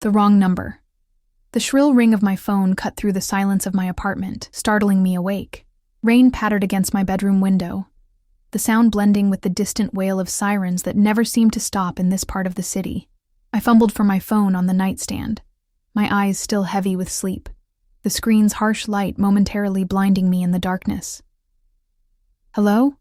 The wrong number. The shrill ring of my phone cut through the silence of my apartment, startling me awake. Rain pattered against my bedroom window, the sound blending with the distant wail of sirens that never seemed to stop in this part of the city. I fumbled for my phone on the nightstand, my eyes still heavy with sleep, the screen's harsh light momentarily blinding me in the darkness. Hello?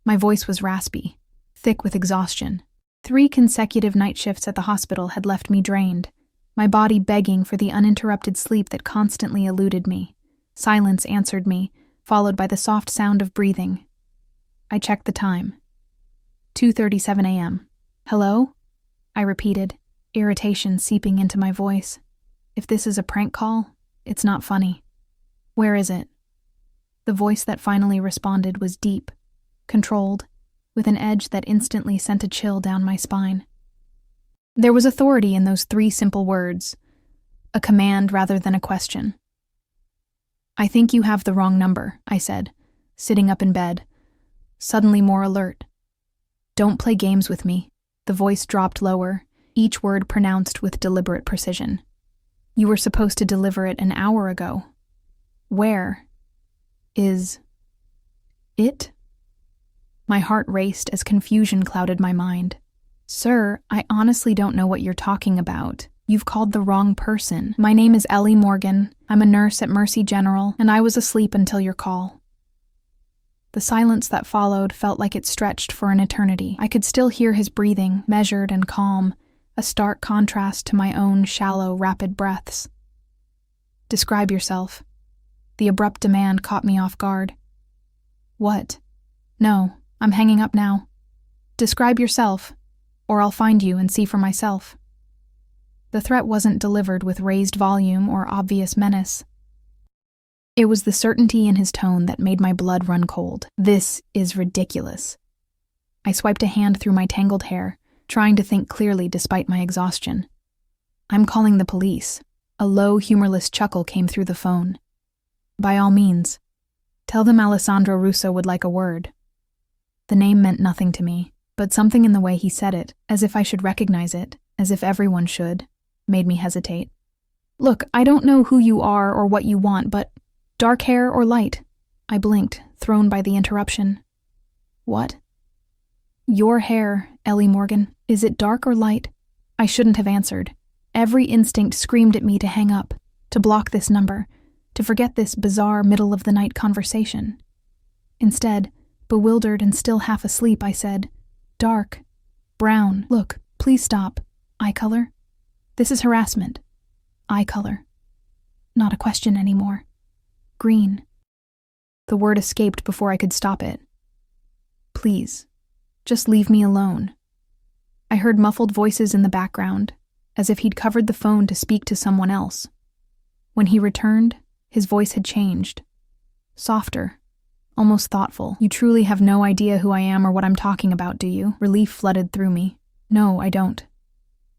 My voice was raspy, thick with exhaustion. 3 consecutive night shifts at the hospital had left me drained, my body begging for the uninterrupted sleep that constantly eluded me. Silence answered me, followed by the soft sound of breathing. I checked the time. 2:37 a.m. Hello? I repeated, irritation seeping into my voice. If this is a prank call, it's not funny. Where is it? The voice that finally responded was deep, controlled, with an edge that instantly sent a chill down my spine. There was authority in those 3 simple words, a command rather than a question. I think you have the wrong number, I said, sitting up in bed, suddenly more alert. Don't play games with me. The voice dropped lower, each word pronounced with deliberate precision. You were supposed to deliver it an hour ago. Where is it? My heart raced as confusion clouded my mind. Sir, I honestly don't know what you're talking about. You've called the wrong person. My name is Ellie Morgan. I'm a nurse at Mercy General, and I was asleep until your call. The silence that followed felt like it stretched for an eternity. I could still hear his breathing, measured and calm, a stark contrast to my own shallow, rapid breaths. Describe yourself. The abrupt demand caught me off guard. What? No, I'm hanging up now. Describe yourself, or I'll find you and see for myself. The threat wasn't delivered with raised volume or obvious menace. It was the certainty in his tone that made my blood run cold. This is ridiculous. I swiped a hand through my tangled hair, trying to think clearly despite my exhaustion. I'm calling the police. A low, humorless chuckle came through the phone. By all means. Tell them Alessandro Russo would like a word. The name meant nothing to me, but something in the way he said it, as if I should recognize it, as if everyone should, made me hesitate. Look, I don't know who you are or what you want, but dark hair or light? I blinked, thrown by the interruption. What? Your hair, Ellie Morgan. Is it dark or light? I shouldn't have answered. Every instinct screamed at me to hang up, to block this number, to forget this bizarre middle-of-the-night conversation. Instead, bewildered and still half asleep, I said, dark, brown. Look, please stop. Eye color? This is harassment. Eye color. Not a question anymore. Green. The word escaped before I could stop it. Please, just leave me alone. I heard muffled voices in the background, as if he'd covered the phone to speak to someone else. When he returned, his voice had changed. Softer, almost thoughtful. You truly have no idea who I am or what I'm talking about, do you? Relief flooded through me. No, I don't.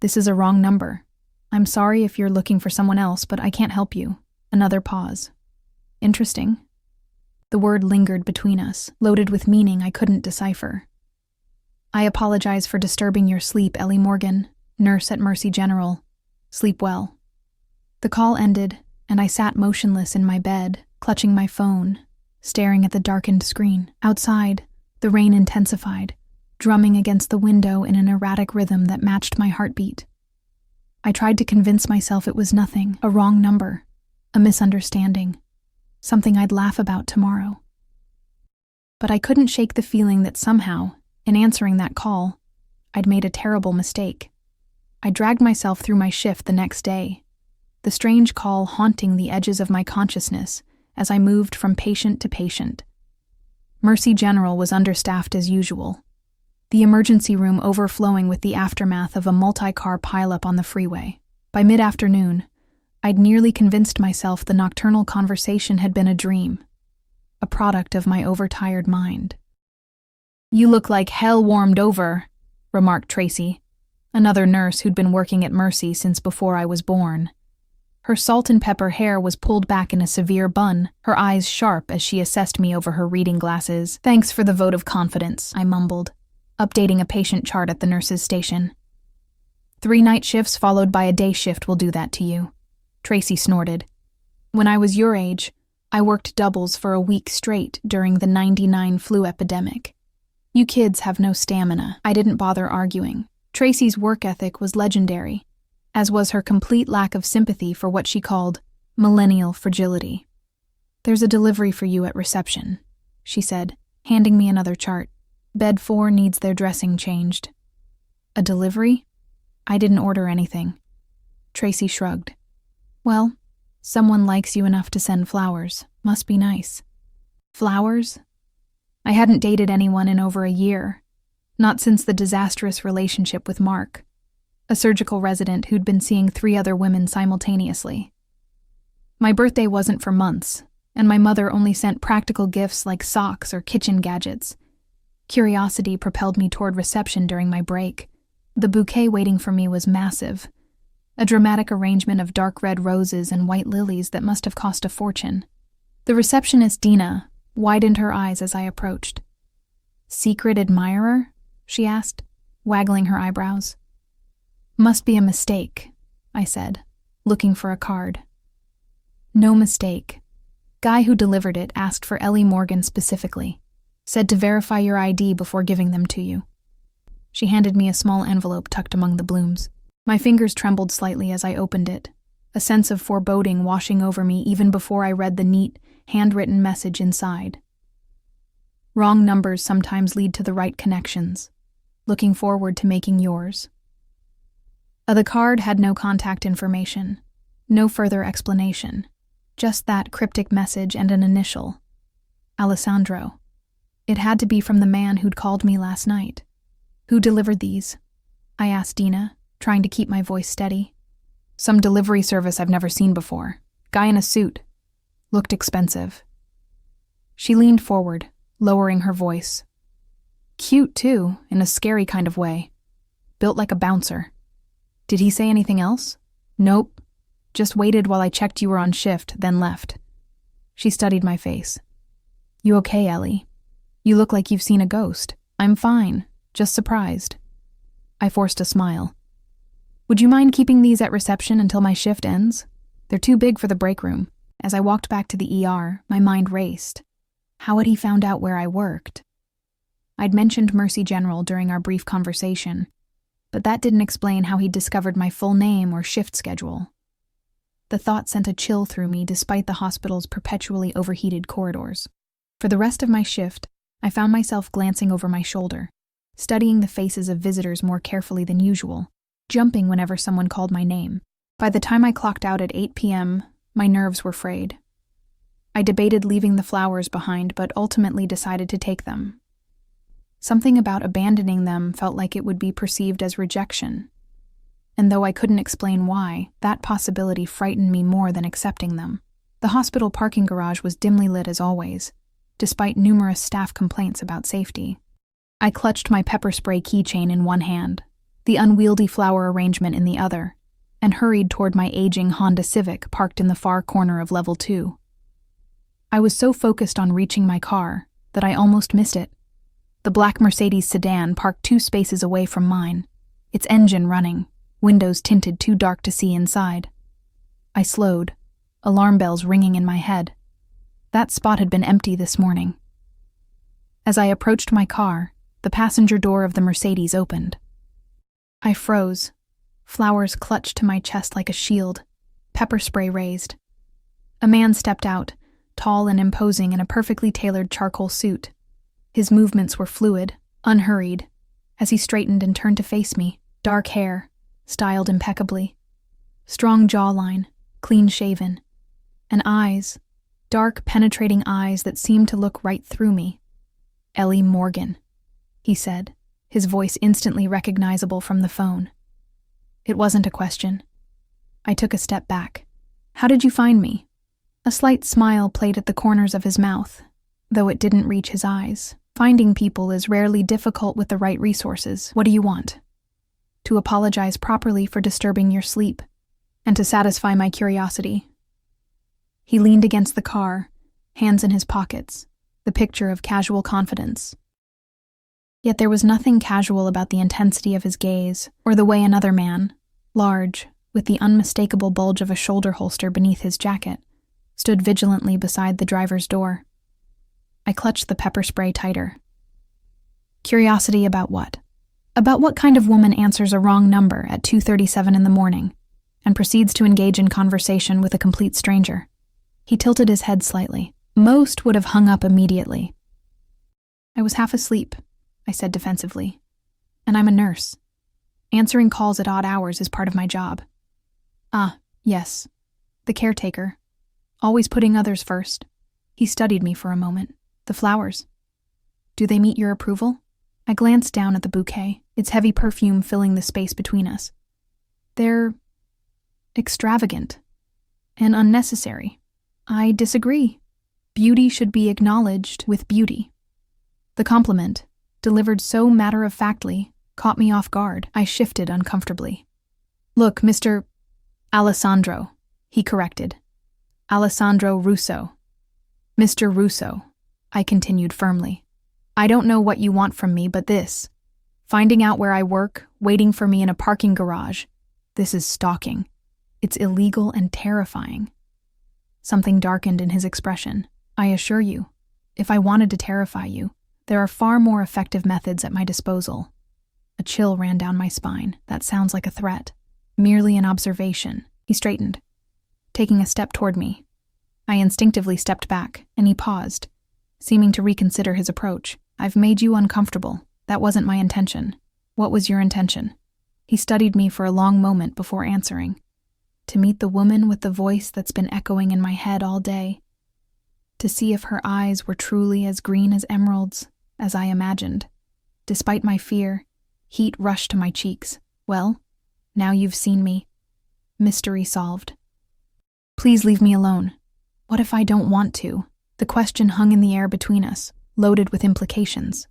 This is a wrong number. I'm sorry if you're looking for someone else, but I can't help you. Another pause. Interesting. The word lingered between us, loaded with meaning I couldn't decipher. I apologize for disturbing your sleep, Ellie Morgan, nurse at Mercy General. Sleep well. The call ended, and I sat motionless in my bed, clutching my phone, staring at the darkened screen. Outside, the rain intensified, drumming against the window in an erratic rhythm that matched my heartbeat. I tried to convince myself it was nothing, a wrong number, a misunderstanding, something I'd laugh about tomorrow. But I couldn't shake the feeling that somehow, in answering that call, I'd made a terrible mistake. I dragged myself through my shift the next day, the strange call haunting the edges of my consciousness as I moved from patient to patient. Mercy General was understaffed as usual, the emergency room overflowing with the aftermath of a multi-car pileup on the freeway. By mid-afternoon, I'd nearly convinced myself the nocturnal conversation had been a dream, a product of my overtired mind. You look like hell warmed over, remarked Tracy, another nurse who'd been working at Mercy since before I was born. Her salt and pepper hair was pulled back in a severe bun, her eyes sharp as she assessed me over her reading glasses. Thanks for the vote of confidence, I mumbled, updating a patient chart at the nurse's station. 3 night shifts followed by a day shift will do that to you. Tracy snorted. When I was your age, I worked doubles for a week straight during the '99 flu epidemic. You kids have no stamina. I didn't bother arguing. Tracy's work ethic was legendary, as was her complete lack of sympathy for what she called millennial fragility. There's a delivery for you at reception, she said, handing me another chart. Bed 4 needs their dressing changed. A delivery? I didn't order anything. Tracy shrugged. Well, someone likes you enough to send flowers. Must be nice. Flowers? I hadn't dated anyone in over a year. Not since the disastrous relationship with Mark, a surgical resident who'd been seeing 3 other women simultaneously. My birthday wasn't for months, and my mother only sent practical gifts like socks or kitchen gadgets. Curiosity propelled me toward reception during my break. The bouquet waiting for me was massive, a dramatic arrangement of dark red roses and white lilies that must have cost a fortune. The receptionist, Dina, widened her eyes as I approached. Secret admirer? She asked, waggling her eyebrows. Must be a mistake, I said, looking for a card. No mistake. Guy who delivered it asked for Ellie Morgan specifically. Said to verify your ID before giving them to you. She handed me a small envelope tucked among the blooms. My fingers trembled slightly as I opened it, a sense of foreboding washing over me even before I read the neat, handwritten message inside. Wrong numbers sometimes lead to the right connections. Looking forward to making yours. The card had no contact information, no further explanation, just that cryptic message and an initial. Alessandro. It had to be from the man who'd called me last night. Who delivered these? I asked Dina, trying to keep my voice steady. Some delivery service I've never seen before. Guy in a suit. Looked expensive. She leaned forward, lowering her voice. Cute, too, in a scary kind of way. Built like a bouncer. Did he say anything else? Nope. Just waited while I checked you were on shift, then left. She studied my face. You okay, Ellie? You look like you've seen a ghost. I'm fine, just surprised. I forced a smile. Would you mind keeping these at reception until my shift ends? They're too big for the break room. As I walked back to the ER, my mind raced. How had he found out where I worked? I'd mentioned Mercy General during our brief conversation, but that didn't explain how he'd discovered my full name or shift schedule. The thought sent a chill through me despite the hospital's perpetually overheated corridors. For the rest of my shift, I found myself glancing over my shoulder, studying the faces of visitors more carefully than usual, jumping whenever someone called my name. By the time I clocked out at 8 p.m., my nerves were frayed. I debated leaving the flowers behind, but ultimately decided to take them. Something about abandoning them felt like it would be perceived as rejection. And though I couldn't explain why, that possibility frightened me more than accepting them. The hospital parking garage was dimly lit as always, despite numerous staff complaints about safety. I clutched my pepper spray keychain in one hand, the unwieldy flower arrangement in the other, and hurried toward my aging Honda Civic parked in the far corner of level 2. I was so focused on reaching my car that I almost missed it. The black Mercedes sedan parked 2 spaces away from mine, its engine running, windows tinted too dark to see inside. I slowed, alarm bells ringing in my head. That spot had been empty this morning. As I approached my car, the passenger door of the Mercedes opened. I froze, flowers clutched to my chest like a shield, pepper spray raised. A man stepped out, tall and imposing in a perfectly tailored charcoal suit. His movements were fluid, unhurried, as he straightened and turned to face me. Dark hair, styled impeccably. Strong jawline, clean-shaven. And eyes, dark, penetrating eyes that seemed to look right through me. Ellie Morgan, he said, his voice instantly recognizable from the phone. It wasn't a question. I took a step back. How did you find me? A slight smile played at the corners of his mouth, though it didn't reach his eyes. Finding people is rarely difficult with the right resources. What do you want? To apologize properly for disturbing your sleep, and to satisfy my curiosity. He leaned against the car, hands in his pockets, the picture of casual confidence. Yet there was nothing casual about the intensity of his gaze, or the way another man, large, with the unmistakable bulge of a shoulder holster beneath his jacket, stood vigilantly beside the driver's door. I clutched the pepper spray tighter. Curiosity about what? About what kind of woman answers a wrong number at 2:37 in the morning and proceeds to engage in conversation with a complete stranger. He tilted his head slightly. Most would have hung up immediately. I was half asleep, I said defensively. And I'm a nurse. Answering calls at odd hours is part of my job. Ah, yes. The caretaker. Always putting others first. He studied me for a moment. The flowers. Do they meet your approval? I glanced down at the bouquet, its heavy perfume filling the space between us. They're extravagant and unnecessary. I disagree. Beauty should be acknowledged with beauty. The compliment, delivered so matter-of-factly, caught me off guard. I shifted uncomfortably. Look, Mr. Alessandro, he corrected. Alessandro Russo. Mr. Russo, I continued firmly. I don't know what you want from me, but this. Finding out where I work, waiting for me in a parking garage. This is stalking. It's illegal and terrifying. Something darkened in his expression. I assure you, if I wanted to terrify you, there are far more effective methods at my disposal. A chill ran down my spine. That sounds like a threat. Merely an observation. He straightened, taking a step toward me. I instinctively stepped back, and he paused, seeming to reconsider his approach. I've made you uncomfortable. That wasn't my intention. What was your intention? He studied me for a long moment before answering. To meet the woman with the voice that's been echoing in my head all day. To see if her eyes were truly as green as emeralds, as I imagined. Despite my fear, heat rushed to my cheeks. Well, now you've seen me. Mystery solved. Please leave me alone. What if I don't want to? The question hung in the air between us, loaded with implications.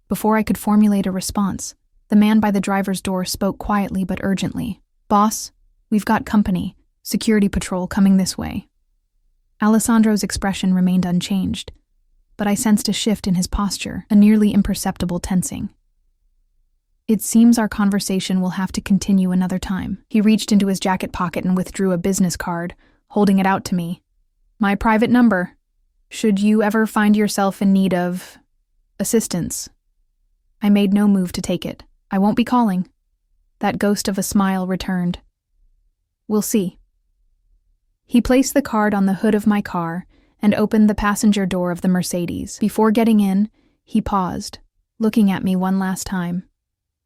Before I could formulate a response, the man by the driver's door spoke quietly but urgently. Boss, we've got company. Security patrol coming this way. Alessandro's expression remained unchanged, but I sensed a shift in his posture, a nearly imperceptible tensing. It seems our conversation will have to continue another time. He reached into his jacket pocket and withdrew a business card, holding it out to me. My private number. Should you ever find yourself in need of assistance? I made no move to take it. I won't be calling. That ghost of a smile returned. We'll see. He placed the card on the hood of my car and opened the passenger door of the Mercedes. Before getting in, he paused, looking at me one last time.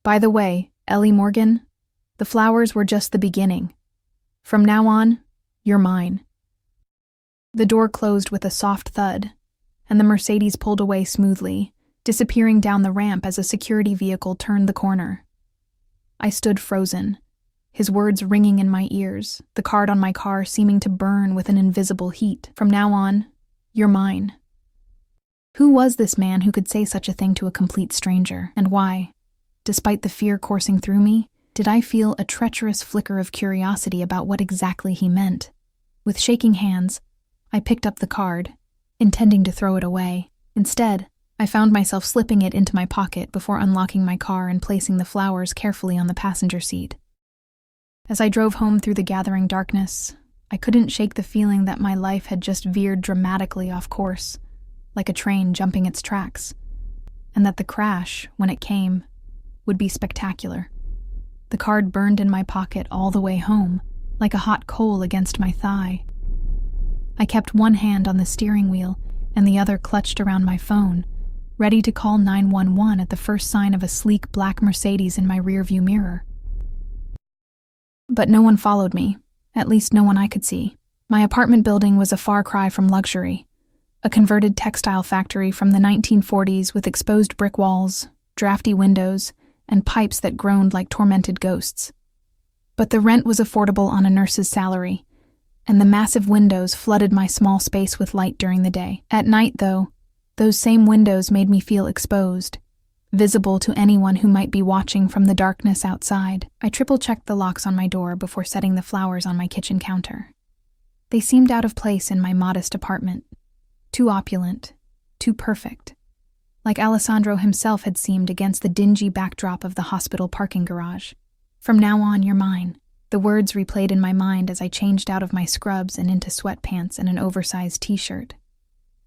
By the way, Ellie Morgan, the flowers were just the beginning. From now on, you're mine. The door closed with a soft thud, and the Mercedes pulled away smoothly, disappearing down the ramp as a security vehicle turned the corner. I stood frozen, his words ringing in my ears, the card on my car seeming to burn with an invisible heat. From now on, you're mine. Who was this man who could say such a thing to a complete stranger, and why? Despite the fear coursing through me, did I feel a treacherous flicker of curiosity about what exactly he meant? With shaking hands, I picked up the card, intending to throw it away. Instead, I found myself slipping it into my pocket before unlocking my car and placing the flowers carefully on the passenger seat. As I drove home through the gathering darkness, I couldn't shake the feeling that my life had just veered dramatically off course, like a train jumping its tracks, and that the crash, when it came, would be spectacular. The card burned in my pocket all the way home, like a hot coal against my thigh. I kept one hand on the steering wheel and the other clutched around my phone, ready to call 911 at the first sign of a sleek black Mercedes in my rearview mirror. But no one followed me, at least no one I could see. My apartment building was a far cry from luxury, a converted textile factory from the 1940s with exposed brick walls, drafty windows, and pipes that groaned like tormented ghosts. But the rent was affordable on a nurse's salary, and the massive windows flooded my small space with light during the day. At night, though, those same windows made me feel exposed, visible to anyone who might be watching from the darkness outside. I triple-checked the locks on my door before setting the flowers on my kitchen counter. They seemed out of place in my modest apartment, too opulent, too perfect, like Alessandro himself had seemed against the dingy backdrop of the hospital parking garage. "From now on, you're mine." The words replayed in my mind as I changed out of my scrubs and into sweatpants and an oversized t-shirt.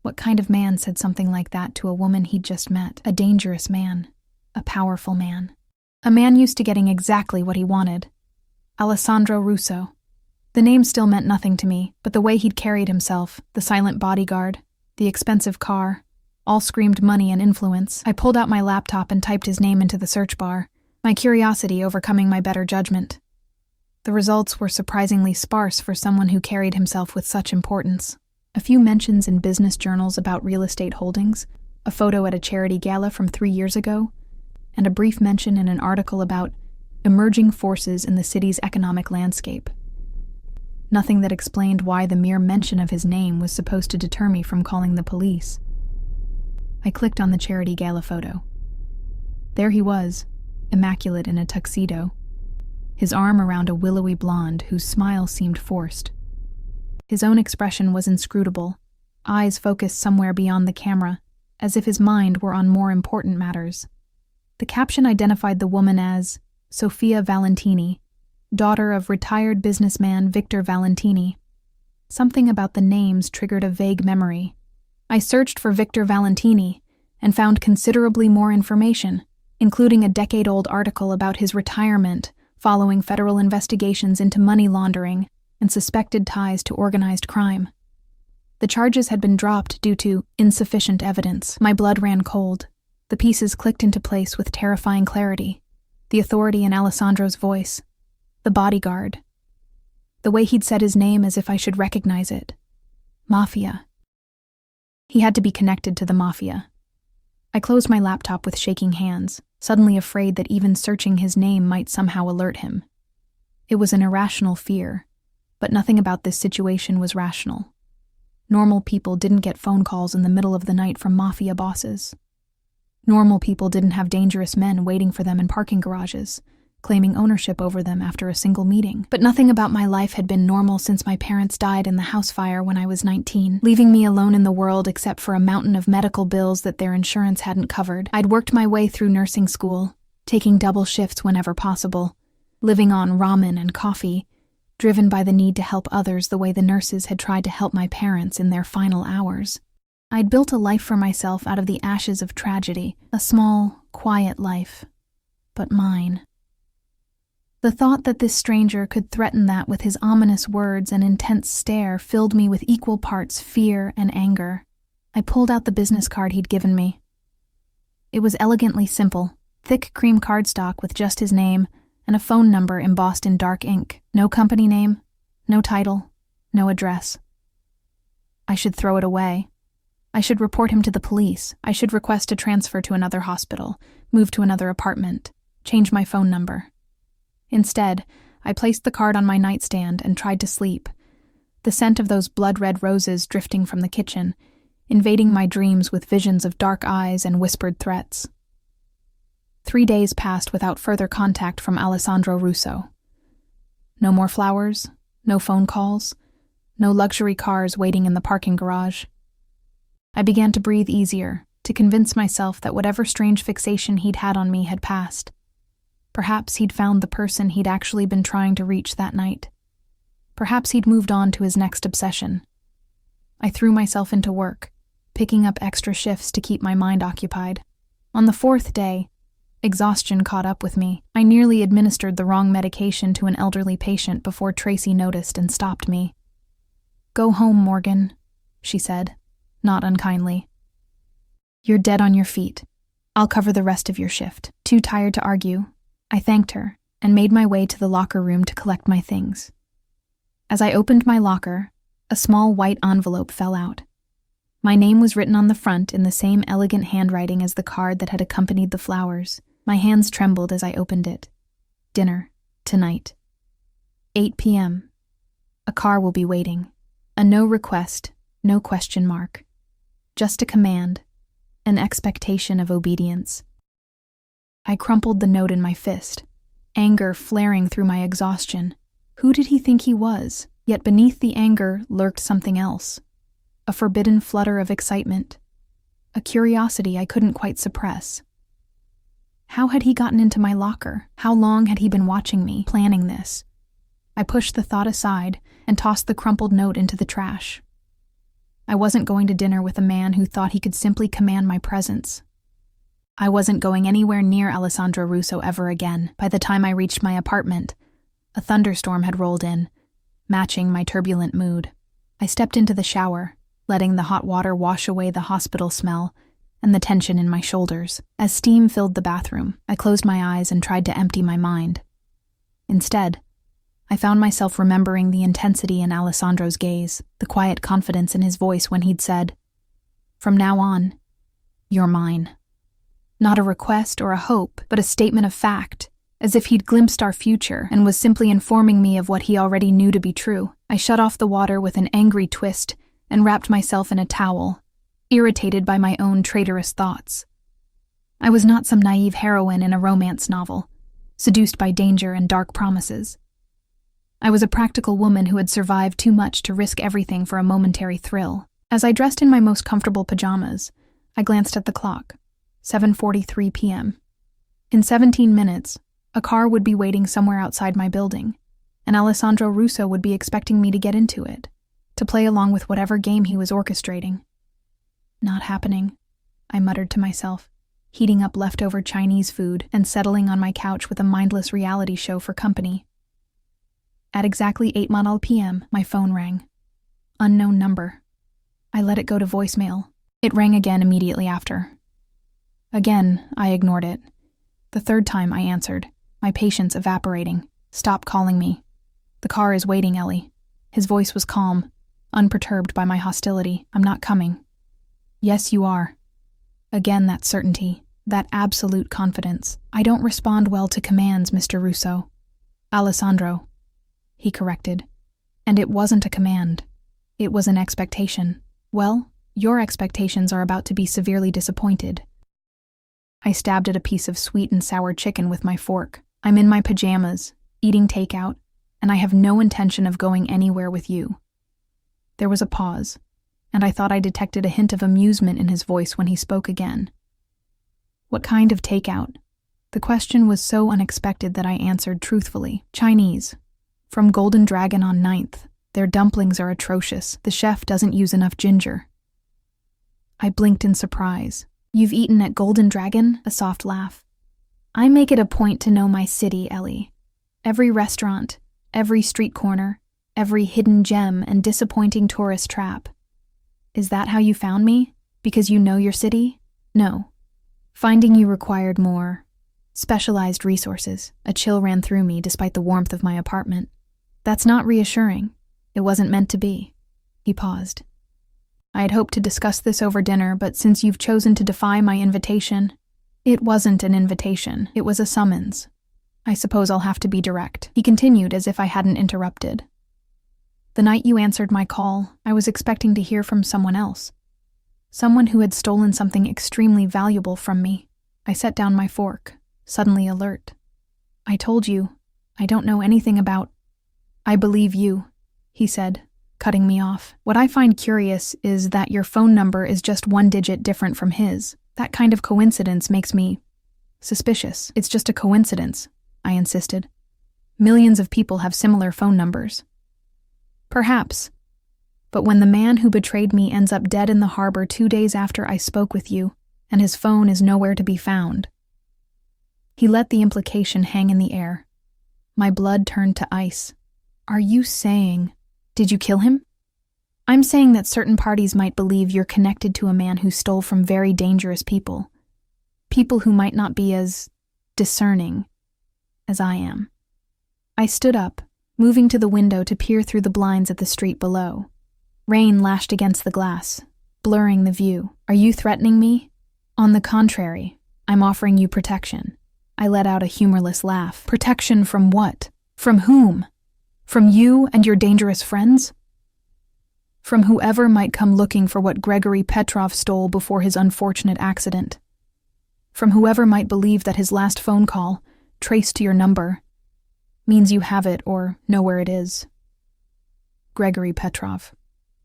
What kind of man said something like that to a woman he'd just met? A dangerous man. A powerful man. A man used to getting exactly what he wanted. Alessandro Russo. The name still meant nothing to me, but the way he'd carried himself, the silent bodyguard, the expensive car, all screamed money and influence. I pulled out my laptop and typed his name into the search bar, my curiosity overcoming my better judgment. The results were surprisingly sparse for someone who carried himself with such importance. A few mentions in business journals about real estate holdings, a photo at a charity gala from 3 years ago, and a brief mention in an article about emerging forces in the city's economic landscape. Nothing that explained why the mere mention of his name was supposed to deter me from calling the police. I clicked on the charity gala photo. There he was, immaculate in a tuxedo, his arm around a willowy blonde whose smile seemed forced. His own expression was inscrutable, eyes focused somewhere beyond the camera, as if his mind were on more important matters. The caption identified the woman as Sofia Valentini, daughter of retired businessman Victor Valentini. Something about the names triggered a vague memory. I searched for Victor Valentini and found considerably more information, including a decade-old article about his retirement following federal investigations into money laundering and suspected ties to organized crime. The charges had been dropped due to insufficient evidence. My blood ran cold. The pieces clicked into place with terrifying clarity. The authority in Alessandro's voice. The bodyguard. The way he'd said his name as if I should recognize it. Mafia. He had to be connected to the Mafia. I closed my laptop with shaking hands, suddenly afraid that even searching his name might somehow alert him. It was an irrational fear, but nothing about this situation was rational. Normal people didn't get phone calls in the middle of the night from Mafia bosses. Normal people didn't have dangerous men waiting for them in parking garages, claiming ownership over them after a single meeting. But nothing about my life had been normal since my parents died in the house fire when I was 19, leaving me alone in the world except for a mountain of medical bills that their insurance hadn't covered. I'd worked my way through nursing school, taking double shifts whenever possible, living on ramen and coffee, driven by the need to help others the way the nurses had tried to help my parents in their final hours. I'd built a life for myself out of the ashes of tragedy, a small, quiet life, but mine. The thought that this stranger could threaten that with his ominous words and intense stare filled me with equal parts fear and anger. I pulled out the business card he'd given me. It was elegantly simple, thick cream cardstock with just his name and a phone number embossed in dark ink. No company name, no title, no address. I should throw it away. I should report him to the police. I should request a transfer to another hospital, move to another apartment, change my phone number. Instead, I placed the card on my nightstand and tried to sleep, the scent of those blood-red roses drifting from the kitchen, invading my dreams with visions of dark eyes and whispered threats. 3 days passed without further contact from Alessandro Russo. No more flowers, no phone calls, no luxury cars waiting in the parking garage. I began to breathe easier, to convince myself that whatever strange fixation he'd had on me had passed. Perhaps he'd found the person he'd actually been trying to reach that night. Perhaps he'd moved on to his next obsession. I threw myself into work, picking up extra shifts to keep my mind occupied. On the 4th day, exhaustion caught up with me. I nearly administered the wrong medication to an elderly patient before Tracy noticed and stopped me. "Go home, Morgan," she said, not unkindly. "You're dead on your feet. I'll cover the rest of your shift." Too tired to argue, I thanked her and made my way to the locker room to collect my things. As I opened my locker, a small white envelope fell out. My name was written on the front in the same elegant handwriting as the card that had accompanied the flowers. My hands trembled as I opened it. Dinner, tonight. 8 p.m. A car will be waiting. A no request, no question mark. Just a command, an expectation of obedience. I crumpled the note in my fist, anger flaring through my exhaustion. Who did he think he was? Yet beneath the anger lurked something else, a forbidden flutter of excitement. a curiosity I couldn't quite suppress. How had he gotten into my locker? How long had he been watching me, planning this? I pushed the thought aside and tossed the crumpled note into the trash. I wasn't going to dinner with a man who thought he could simply command my presence. I wasn't going anywhere near Alessandro Russo ever again. By the time I reached my apartment, a thunderstorm had rolled in, matching my turbulent mood. I stepped into the shower, letting the hot water wash away the hospital smell and the tension in my shoulders. As steam filled the bathroom, I closed my eyes and tried to empty my mind. Instead, I found myself remembering the intensity in Alessandro's gaze, the quiet confidence in his voice when he'd said, "From now on, you're mine." Not a request or a hope, but a statement of fact, as if he'd glimpsed our future and was simply informing me of what he already knew to be true. I shut off the water with an angry twist and wrapped myself in a towel, irritated by my own traitorous thoughts. I was not some naive heroine in a romance novel, seduced by danger and dark promises. I was a practical woman who had survived too much to risk everything for a momentary thrill. As I dressed in my most comfortable pajamas, I glanced at the clock. 7:43 p.m. In 17 minutes, a car would be waiting somewhere outside my building, and Alessandro Russo would be expecting me to get into it, to play along with whatever game he was orchestrating. Not happening, I muttered to myself, heating up leftover Chinese food and settling on my couch with a mindless reality show for company. At exactly 8:00 p.m., my phone rang. Unknown number. I let it go to voicemail. It rang again immediately after. Again, I ignored it. The third time I answered, my patience evaporating. "Stop calling me. The car is waiting, Ellie." His voice was calm, unperturbed by my hostility. "I'm not coming." "Yes, you are." Again that certainty, that absolute confidence. "I don't respond well to commands, Mr. Russo." "Alessandro," he corrected. "And it wasn't a command. It was an expectation. Well, your expectations are about to be severely disappointed." I stabbed at a piece of sweet and sour chicken with my fork. "I'm in my pajamas, eating takeout, and I have no intention of going anywhere with you." There was a pause, and I thought I detected a hint of amusement in his voice when he spoke again. "What kind of takeout?" The question was so unexpected that I answered truthfully. "Chinese. From Golden Dragon on 9th. Their dumplings are atrocious. The chef doesn't use enough ginger." I blinked in surprise. "You've eaten at Golden Dragon?" A soft laugh. "I make it a point to know my city, Ellie. Every restaurant, every street corner, every hidden gem and disappointing tourist trap. Is that how you found me? Because you know your city? No. Finding you required more specialized resources." A chill ran through me despite the warmth of my apartment. "That's not reassuring. It wasn't meant to be." He paused. "I had hoped to discuss this over dinner, but since you've chosen to defy my invitation—" "It wasn't an invitation. It was a summons. I suppose I'll have to be direct." He continued as if I hadn't interrupted. "The night you answered my call, I was expecting to hear from someone else. Someone who had stolen something extremely valuable from me." I set down my fork, suddenly alert. "I told you, I don't know anything about—" "I believe you," he said, cutting me off. "What I find curious is that your phone number is just one digit different from his. That kind of coincidence makes me suspicious." "It's just a coincidence," I insisted. "Millions of people have similar phone numbers." "Perhaps. But when the man who betrayed me ends up dead in the harbor 2 days after I spoke with you, and his phone is nowhere to be found—" He let the implication hang in the air. My blood turned to ice. "Are you saying— Did you kill him?" "I'm saying that certain parties might believe you're connected to a man who stole from very dangerous people. People who might not be as discerning as I am." I stood up, moving to the window to peer through the blinds at the street below. Rain lashed against the glass, blurring the view. "Are you threatening me?" "On the contrary, I'm offering you protection." I let out a humorless laugh. "Protection from what? From whom? From you and your dangerous friends?" "From whoever might come looking for what Gregory Petrov stole before his unfortunate accident. From whoever might believe that his last phone call, traced to your number, means you have it or know where it is." Gregory Petrov.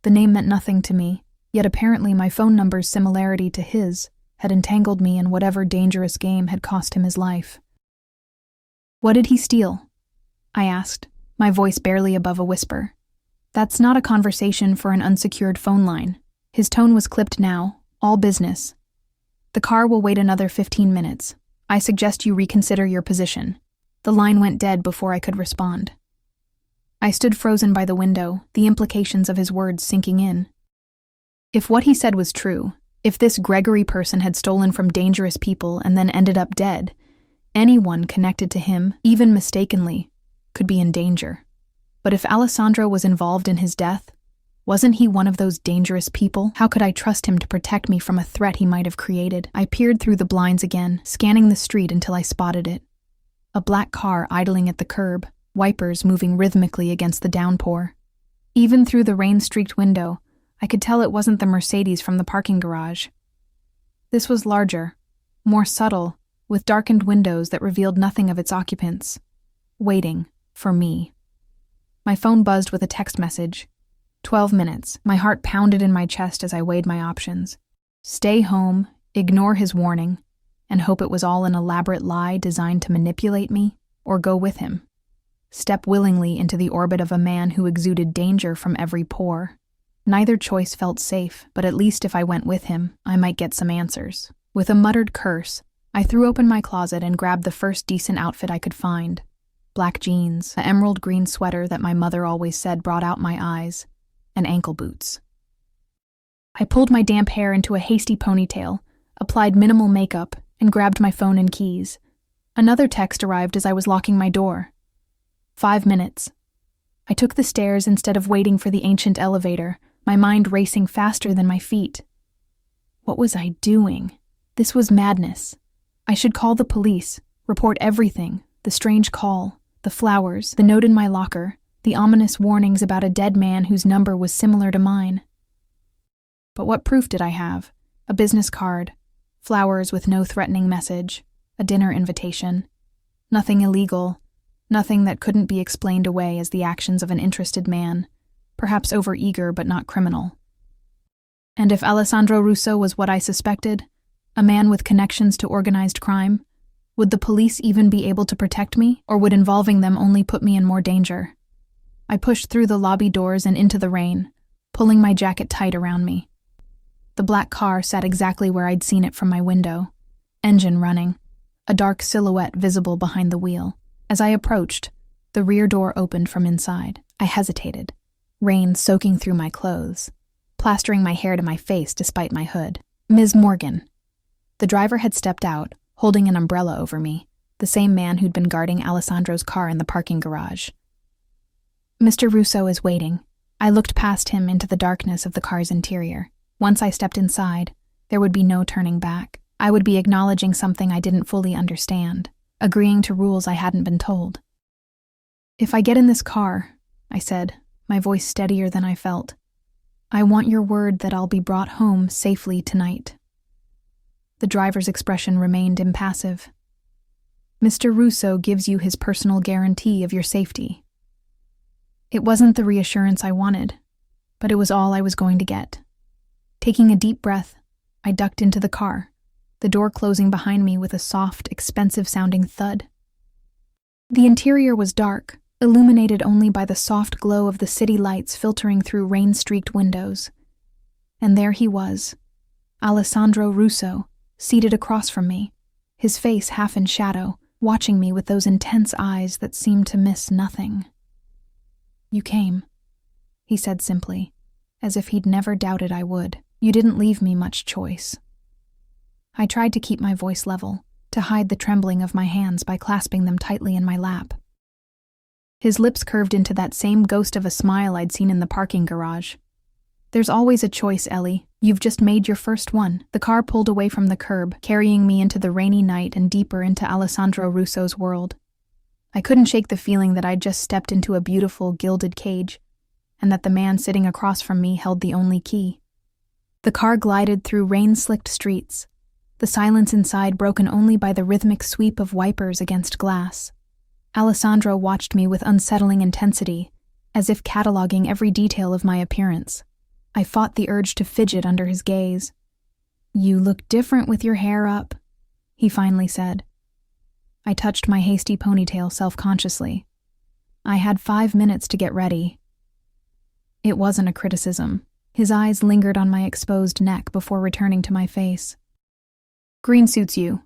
The name meant nothing to me, Yet apparently my phone number's similarity to his had entangled me in whatever dangerous game had cost him his life. "What did he steal?" I asked, my voice barely above a whisper. That's not a conversation for an unsecured phone line. His tone was clipped now, all business. "The car will wait another 15 minutes. I suggest you reconsider your position." The line went dead before I could respond. I stood frozen by the window, the implications of his words sinking in. If what he said was true, if this Gregory person had stolen from dangerous people and then ended up dead, anyone connected to him, even mistakenly, could be in danger. But if Alessandro was involved in his death, wasn't he one of those dangerous people? How could I trust him to protect me from a threat he might have created? I peered through the blinds again, scanning the street until I spotted it. A black car idling at the curb, wipers moving rhythmically against the downpour. Even through the rain-streaked window, I could tell it wasn't the Mercedes from the parking garage. This was larger, more subtle, with darkened windows that revealed nothing of its occupants. Waiting for me. My phone buzzed with a text message. 12 minutes. My heart pounded in my chest as I weighed my options. Stay home, ignore his warning, and hope it was all an elaborate lie designed to manipulate me, or go with him. Step willingly into the orbit of a man who exuded danger from every pore. Neither choice felt safe, but at least if I went with him, I might get some answers. With a muttered curse, I threw open my closet and grabbed the first decent outfit I could find. Black jeans, an emerald green sweater that my mother always said brought out my eyes, and ankle boots. I pulled my damp hair into a hasty ponytail, applied minimal makeup, and grabbed my phone and keys. Another text arrived as I was locking my door. 5 minutes. I took the stairs instead of waiting for the ancient elevator, my mind racing faster than my feet. What was I doing? This was madness. I should call the police, report everything, the strange call, the flowers, the note in my locker, the ominous warnings about a dead man whose number was similar to mine. But what proof did I have? A business card, flowers with no threatening message, a dinner invitation. Nothing illegal, nothing that couldn't be explained away as the actions of an interested man, perhaps overeager but not criminal. And if Alessandro Russo was what I suspected, a man with connections to organized crime, would the police even be able to protect me, or would involving them only put me in more danger? I pushed through the lobby doors and into the rain, pulling my jacket tight around me. The black car sat exactly where I'd seen it from my window, engine running, a dark silhouette visible behind the wheel. As I approached, the rear door opened from inside. I hesitated, rain soaking through my clothes, plastering my hair to my face despite my hood. "Ms. Morgan." The driver had stepped out, holding an umbrella over me, the same man who'd been guarding Alessandro's car in the parking garage. "Mr. Russo is waiting." I looked past him into the darkness of the car's interior. Once I stepped inside, there would be no turning back. I would be acknowledging something I didn't fully understand, agreeing to rules I hadn't been told. "If I get in this car," I said, my voice steadier than I felt, "I want your word that I'll be brought home safely tonight." The driver's expression remained impassive. "Mr. Russo gives you his personal guarantee of your safety." It wasn't the reassurance I wanted, but it was all I was going to get. Taking a deep breath, I ducked into the car, the door closing behind me with a soft, expensive-sounding thud. The interior was dark, illuminated only by the soft glow of the city lights filtering through rain-streaked windows. And there he was, Alessandro Russo, seated across from me, his face half in shadow, watching me with those intense eyes that seemed to miss nothing. "You came," he said simply, as if he'd never doubted I would. "You didn't leave me much choice." I tried to keep my voice level, to hide the trembling of my hands by clasping them tightly in my lap. His lips curved into that same ghost of a smile I'd seen in the parking garage. "There's always a choice, Ellie. You've just made your first one." The car pulled away from the curb, carrying me into the rainy night and deeper into Alessandro Russo's world. I couldn't shake the feeling that I'd just stepped into a beautiful, gilded cage, and that the man sitting across from me held the only key. The car glided through rain-slicked streets, the silence inside broken only by the rhythmic sweep of wipers against glass. Alessandro watched me with unsettling intensity, as if cataloging every detail of my appearance. I fought the urge to fidget under his gaze. "You look different with your hair up," he finally said. I touched my hasty ponytail self-consciously. I had 5 minutes to get ready. It wasn't a criticism. His eyes lingered on my exposed neck before returning to my face. "Green suits you.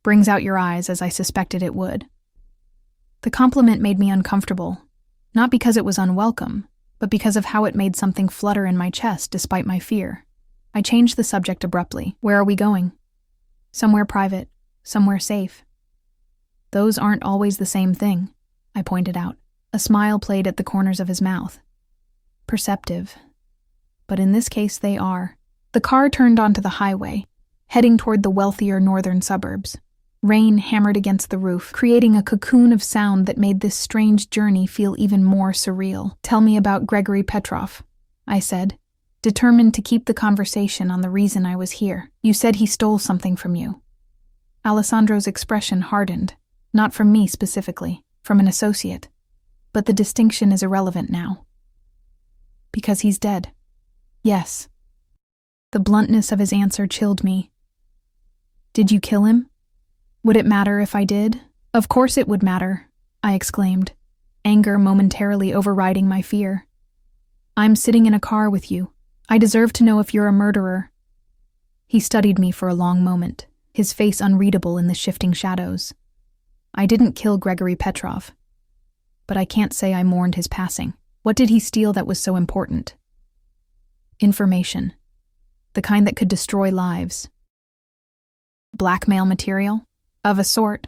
Brings out your eyes, as I suspected it would." The compliment made me uncomfortable, not because it was unwelcome, but because of how it made something flutter in my chest despite my fear. I changed the subject abruptly. "Where are we going?" "Somewhere private, somewhere safe." "Those aren't always the same thing," I pointed out. A smile played at the corners of his mouth. "Perceptive. But in this case they are." The car turned onto the highway, heading toward the wealthier northern suburbs. Rain hammered against the roof, creating a cocoon of sound that made this strange journey feel even more surreal. "Tell me about Gregory Petrov," I said, determined to keep the conversation on the reason I was here. "You said he stole something from you." Alessandro's expression hardened, not from me specifically, from an associate. But the distinction is irrelevant now. "Because he's dead." "Yes." The bluntness of his answer chilled me. "Did you kill him?" "Would it matter if I did?" "Of course it would matter," I exclaimed, anger momentarily overriding my fear. "I'm sitting in a car with you. I deserve to know if you're a murderer." He studied me for a long moment, his face unreadable in the shifting shadows. "I didn't kill Gregory Petrov. But I can't say I mourned his passing. What did he steal that was so important?" "Information. The kind that could destroy lives." "Blackmail material?" "Of a sort."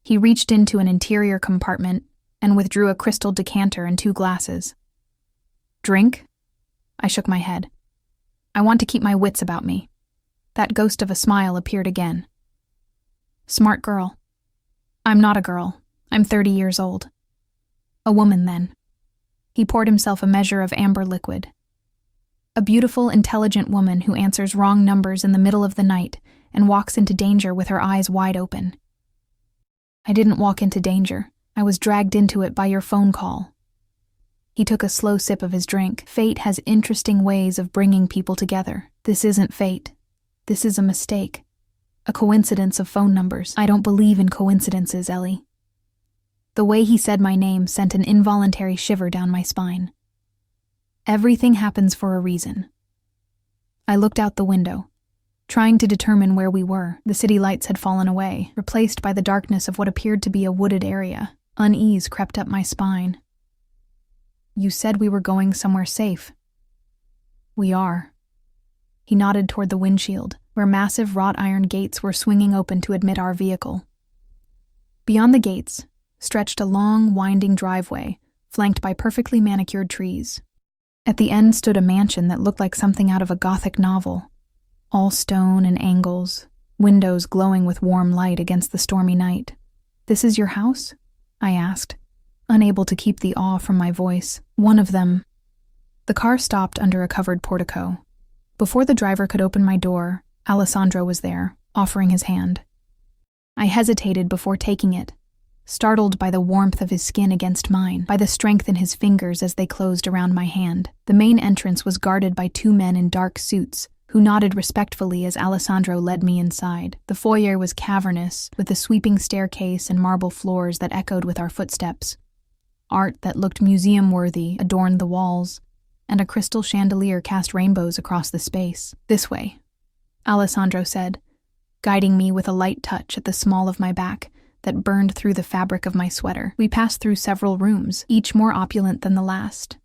He reached into an interior compartment and withdrew a crystal decanter and 2 glasses. "Drink?" I shook my head. "I want to keep my wits about me." That ghost of a smile appeared again. "Smart girl." "I'm not a girl. I'm 30 years old." "A woman, then." He poured himself a measure of amber liquid. "A beautiful, intelligent woman who answers wrong numbers in the middle of the night and walks into danger with her eyes wide open." "I didn't walk into danger. I was dragged into it by your phone call." He took a slow sip of his drink. "Fate has interesting ways of bringing people together. This isn't fate. This is a mistake. A coincidence of phone numbers. I don't believe in coincidences, Ellie." The way he said my name sent an involuntary shiver down my spine. Everything happens for a reason. I looked out the window, trying to determine where we were. The city lights had fallen away, replaced by the darkness of what appeared to be a wooded area. Unease crept up my spine. "You said we were going somewhere safe." "We are." He nodded toward the windshield, where massive wrought iron gates were swinging open to admit our vehicle. Beyond the gates stretched a long, winding driveway, flanked by perfectly manicured trees. At the end stood a mansion that looked like something out of a Gothic novel. All stone and angles, windows glowing with warm light against the stormy night. "This is your house?" I asked, unable to keep the awe from my voice. "One of them." The car stopped under a covered portico. Before the driver could open my door, Alessandro was there, offering his hand. I hesitated before taking it, startled by the warmth of his skin against mine, by the strength in his fingers as they closed around my hand. The main entrance was guarded by 2 men in dark suits, who nodded respectfully as Alessandro led me inside. The foyer was cavernous, with a sweeping staircase and marble floors that echoed with our footsteps. Art that looked museum-worthy adorned the walls, and a crystal chandelier cast rainbows across the space. "This way," Alessandro said, guiding me with a light touch at the small of my back that burned through the fabric of my sweater. We passed through several rooms, each more opulent than the last,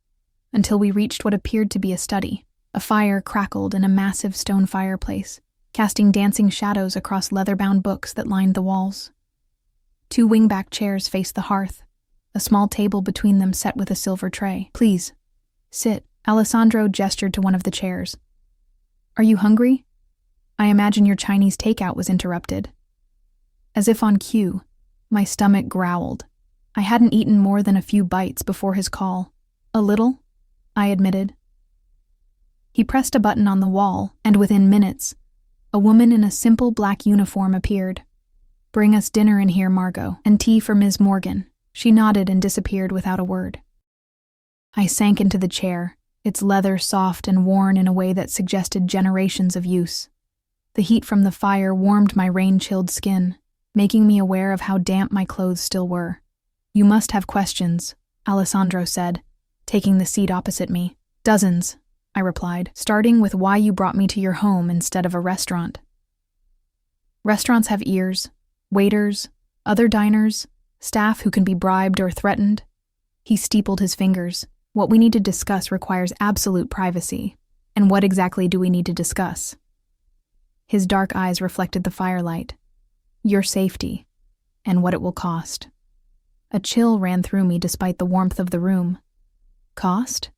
until we reached what appeared to be a study. A fire crackled in a massive stone fireplace, casting dancing shadows across leather-bound books that lined the walls. 2 wingback chairs faced the hearth, a small table between them set with a silver tray. "Please, sit." Alessandro gestured to one of the chairs. "Are you hungry? I imagine your Chinese takeout was interrupted." As if on cue, my stomach growled. I hadn't eaten more than a few bites before his call. "A little," I admitted. He pressed a button on the wall, and within minutes, a woman in a simple black uniform appeared. "Bring us dinner in here, Margot, and tea for Ms. Morgan." She nodded and disappeared without a word. I sank into the chair, its leather soft and worn in a way that suggested generations of use. The heat from the fire warmed my rain-chilled skin, making me aware of how damp my clothes still were. "You must have questions," Alessandro said, taking the seat opposite me. "Dozens," I replied, "starting with why you brought me to your home instead of a restaurant." "Restaurants have ears, waiters, other diners, staff who can be bribed or threatened." He steepled his fingers. "What we need to discuss requires absolute privacy. And what exactly do we need to discuss?" His dark eyes reflected the firelight. "Your safety, and what it will cost." A chill ran through me despite the warmth of the room. "Cost?"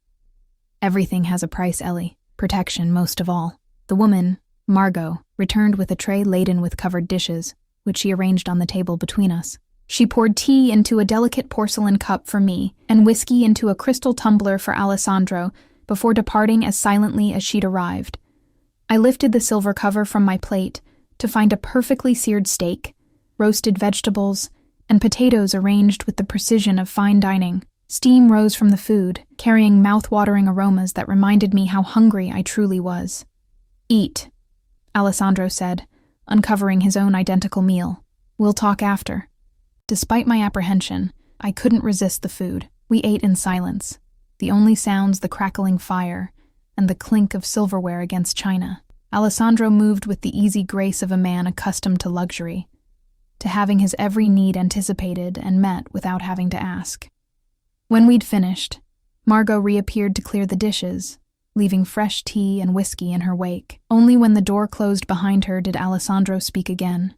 "Everything has a price, Ellie. Protection most of all." The woman, Margot, returned with a tray laden with covered dishes, which she arranged on the table between us. She poured tea into a delicate porcelain cup for me and whiskey into a crystal tumbler for Alessandro before departing as silently as she'd arrived. I lifted the silver cover from my plate to find a perfectly seared steak, roasted vegetables, and potatoes arranged with the precision of fine dining. Steam rose from the food, carrying mouth-watering aromas that reminded me how hungry I truly was. "Eat," Alessandro said, uncovering his own identical meal. "We'll talk after." Despite my apprehension, I couldn't resist the food. We ate in silence, the only sounds the crackling fire and the clink of silverware against china. Alessandro moved with the easy grace of a man accustomed to luxury, to having his every need anticipated and met without having to ask. When we'd finished, Margot reappeared to clear the dishes, leaving fresh tea and whiskey in her wake. Only when the door closed behind her did Alessandro speak again.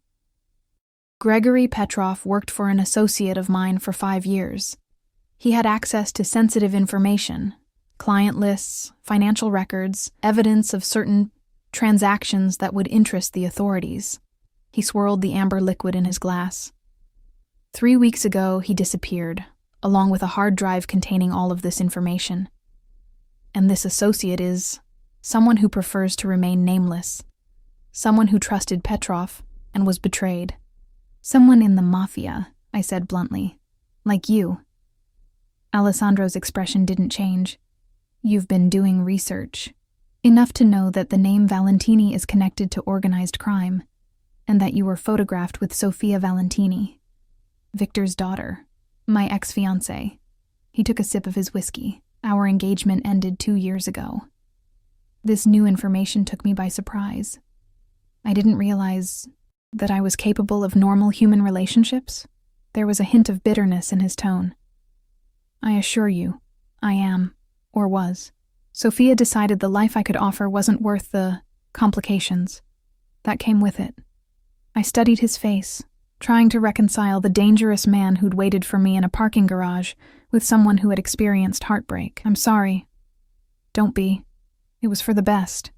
"Gregory Petrov worked for an associate of mine for 5 years. He had access to sensitive information, client lists, financial records, evidence of certain transactions that would interest the authorities." He swirled the amber liquid in his glass. 3 weeks ago, he disappeared, along with a hard drive containing all of this information. And this associate is someone who prefers to remain nameless, someone who trusted Petrov and was betrayed. "Someone in the Mafia," I said bluntly. "Like you." Alessandro's expression didn't change. "You've been doing research. Enough to know that the name Valentini is connected to organized crime, and that you were photographed with Sofia Valentini, Victor's daughter, my ex-fiancé." He took a sip of his whiskey. "Our engagement ended 2 years ago. This new information took me by surprise. I didn't realize that I was capable of normal human relationships." There was a hint of bitterness in his tone. "I assure you, I am, or was. Sophia decided the life I could offer wasn't worth the complications that came with it." I studied his face, trying to reconcile the dangerous man who'd waited for me in a parking garage with someone who had experienced heartbreak. "I'm sorry." "Don't be. It was for the best."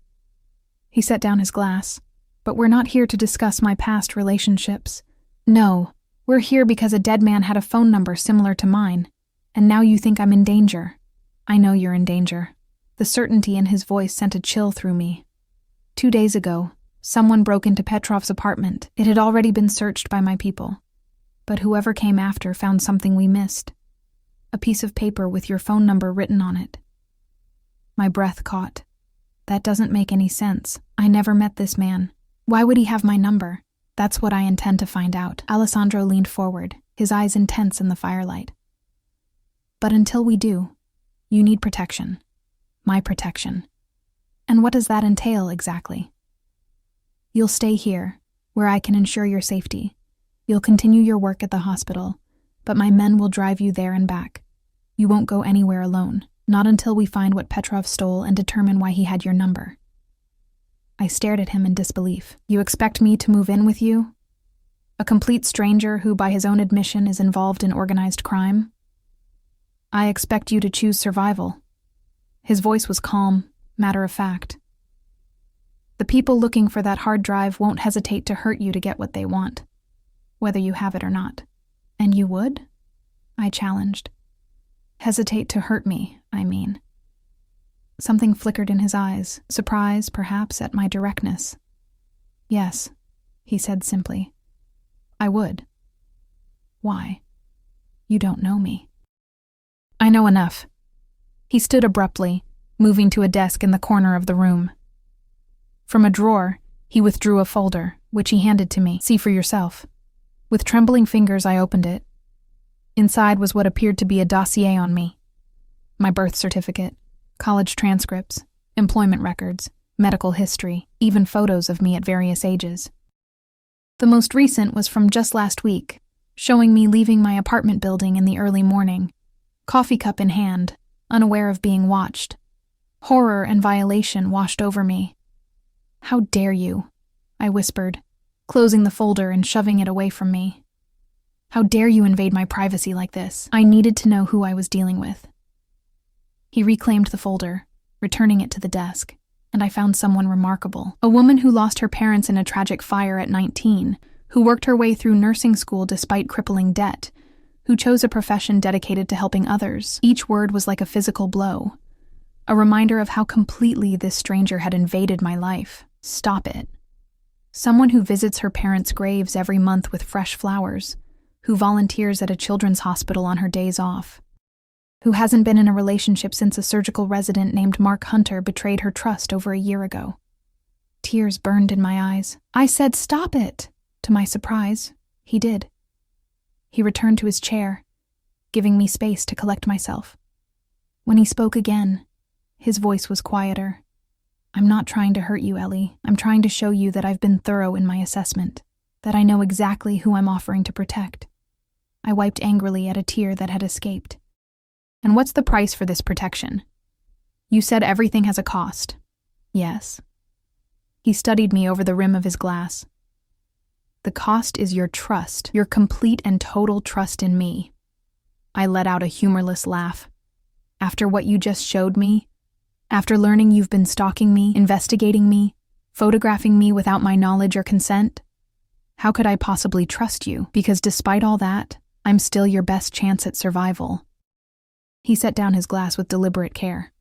He set down his glass. "But we're not here to discuss my past relationships. No, we're here because a dead man had a phone number similar to mine, and now you think I'm in danger." "I know you're in danger." The certainty in his voice sent a chill through me. 2 days ago, someone broke into Petrov's apartment. It had already been searched by my people. But whoever came after found something we missed. A piece of paper with your phone number written on it. My breath caught. That doesn't make any sense. I never met this man. Why would he have my number? That's what I intend to find out. Alessandro leaned forward, his eyes intense in the firelight. But until we do, you need protection. My protection. And what does that entail exactly? You'll stay here, where I can ensure your safety. You'll continue your work at the hospital, but my men will drive you there and back. You won't go anywhere alone, not until we find what Petrov stole and determine why he had your number. I stared at him in disbelief. You expect me to move in with you? A complete stranger who, by his own admission, is involved in organized crime? I expect you to choose survival. His voice was calm, matter-of-fact. The people looking for that hard drive won't hesitate to hurt you to get what they want, whether you have it or not. And you would? I challenged. Hesitate to hurt me, I mean. Something flickered in his eyes, surprise, perhaps, at my directness. Yes, he said simply. I would. Why? You don't know me. I know enough. He stood abruptly, moving to a desk in the corner of the room. From a drawer, he withdrew a folder, which he handed to me. "See for yourself." With trembling fingers, I opened it. Inside was what appeared to be a dossier on me. My birth certificate, college transcripts, employment records, medical history, even photos of me at various ages. The most recent was from just last week, showing me leaving my apartment building in the early morning, coffee cup in hand, unaware of being watched. Horror and violation washed over me. "How dare you?" I whispered, closing the folder and shoving it away from me. "How dare you invade my privacy like this?" I needed to know who I was dealing with. He reclaimed the folder, returning it to the desk, and I found someone remarkable. A woman who lost her parents in a tragic fire at 19, who worked her way through nursing school despite crippling debt, who chose a profession dedicated to helping others. Each word was like a physical blow, a reminder of how completely this stranger had invaded my life. Stop it. Someone who visits her parents' graves every month with fresh flowers, who volunteers at a children's hospital on her days off, who hasn't been in a relationship since a surgical resident named Mark Hunter betrayed her trust over a year ago. Tears burned in my eyes. I said, "Stop it!" To my surprise, he did. He returned to his chair, giving me space to collect myself. When he spoke again, his voice was quieter. "I'm not trying to hurt you, Ellie. I'm trying to show you that I've been thorough in my assessment, that I know exactly who I'm offering to protect." I wiped angrily at a tear that had escaped. "And what's the price for this protection? You said everything has a cost." "Yes." He studied me over the rim of his glass. "The cost is your trust, your complete and total trust in me." I let out a humorless laugh. "After what you just showed me? After learning you've been stalking me, investigating me, photographing me without my knowledge or consent? How could I possibly trust you? Because despite all that, I'm still your best chance at survival." He set down his glass with deliberate care.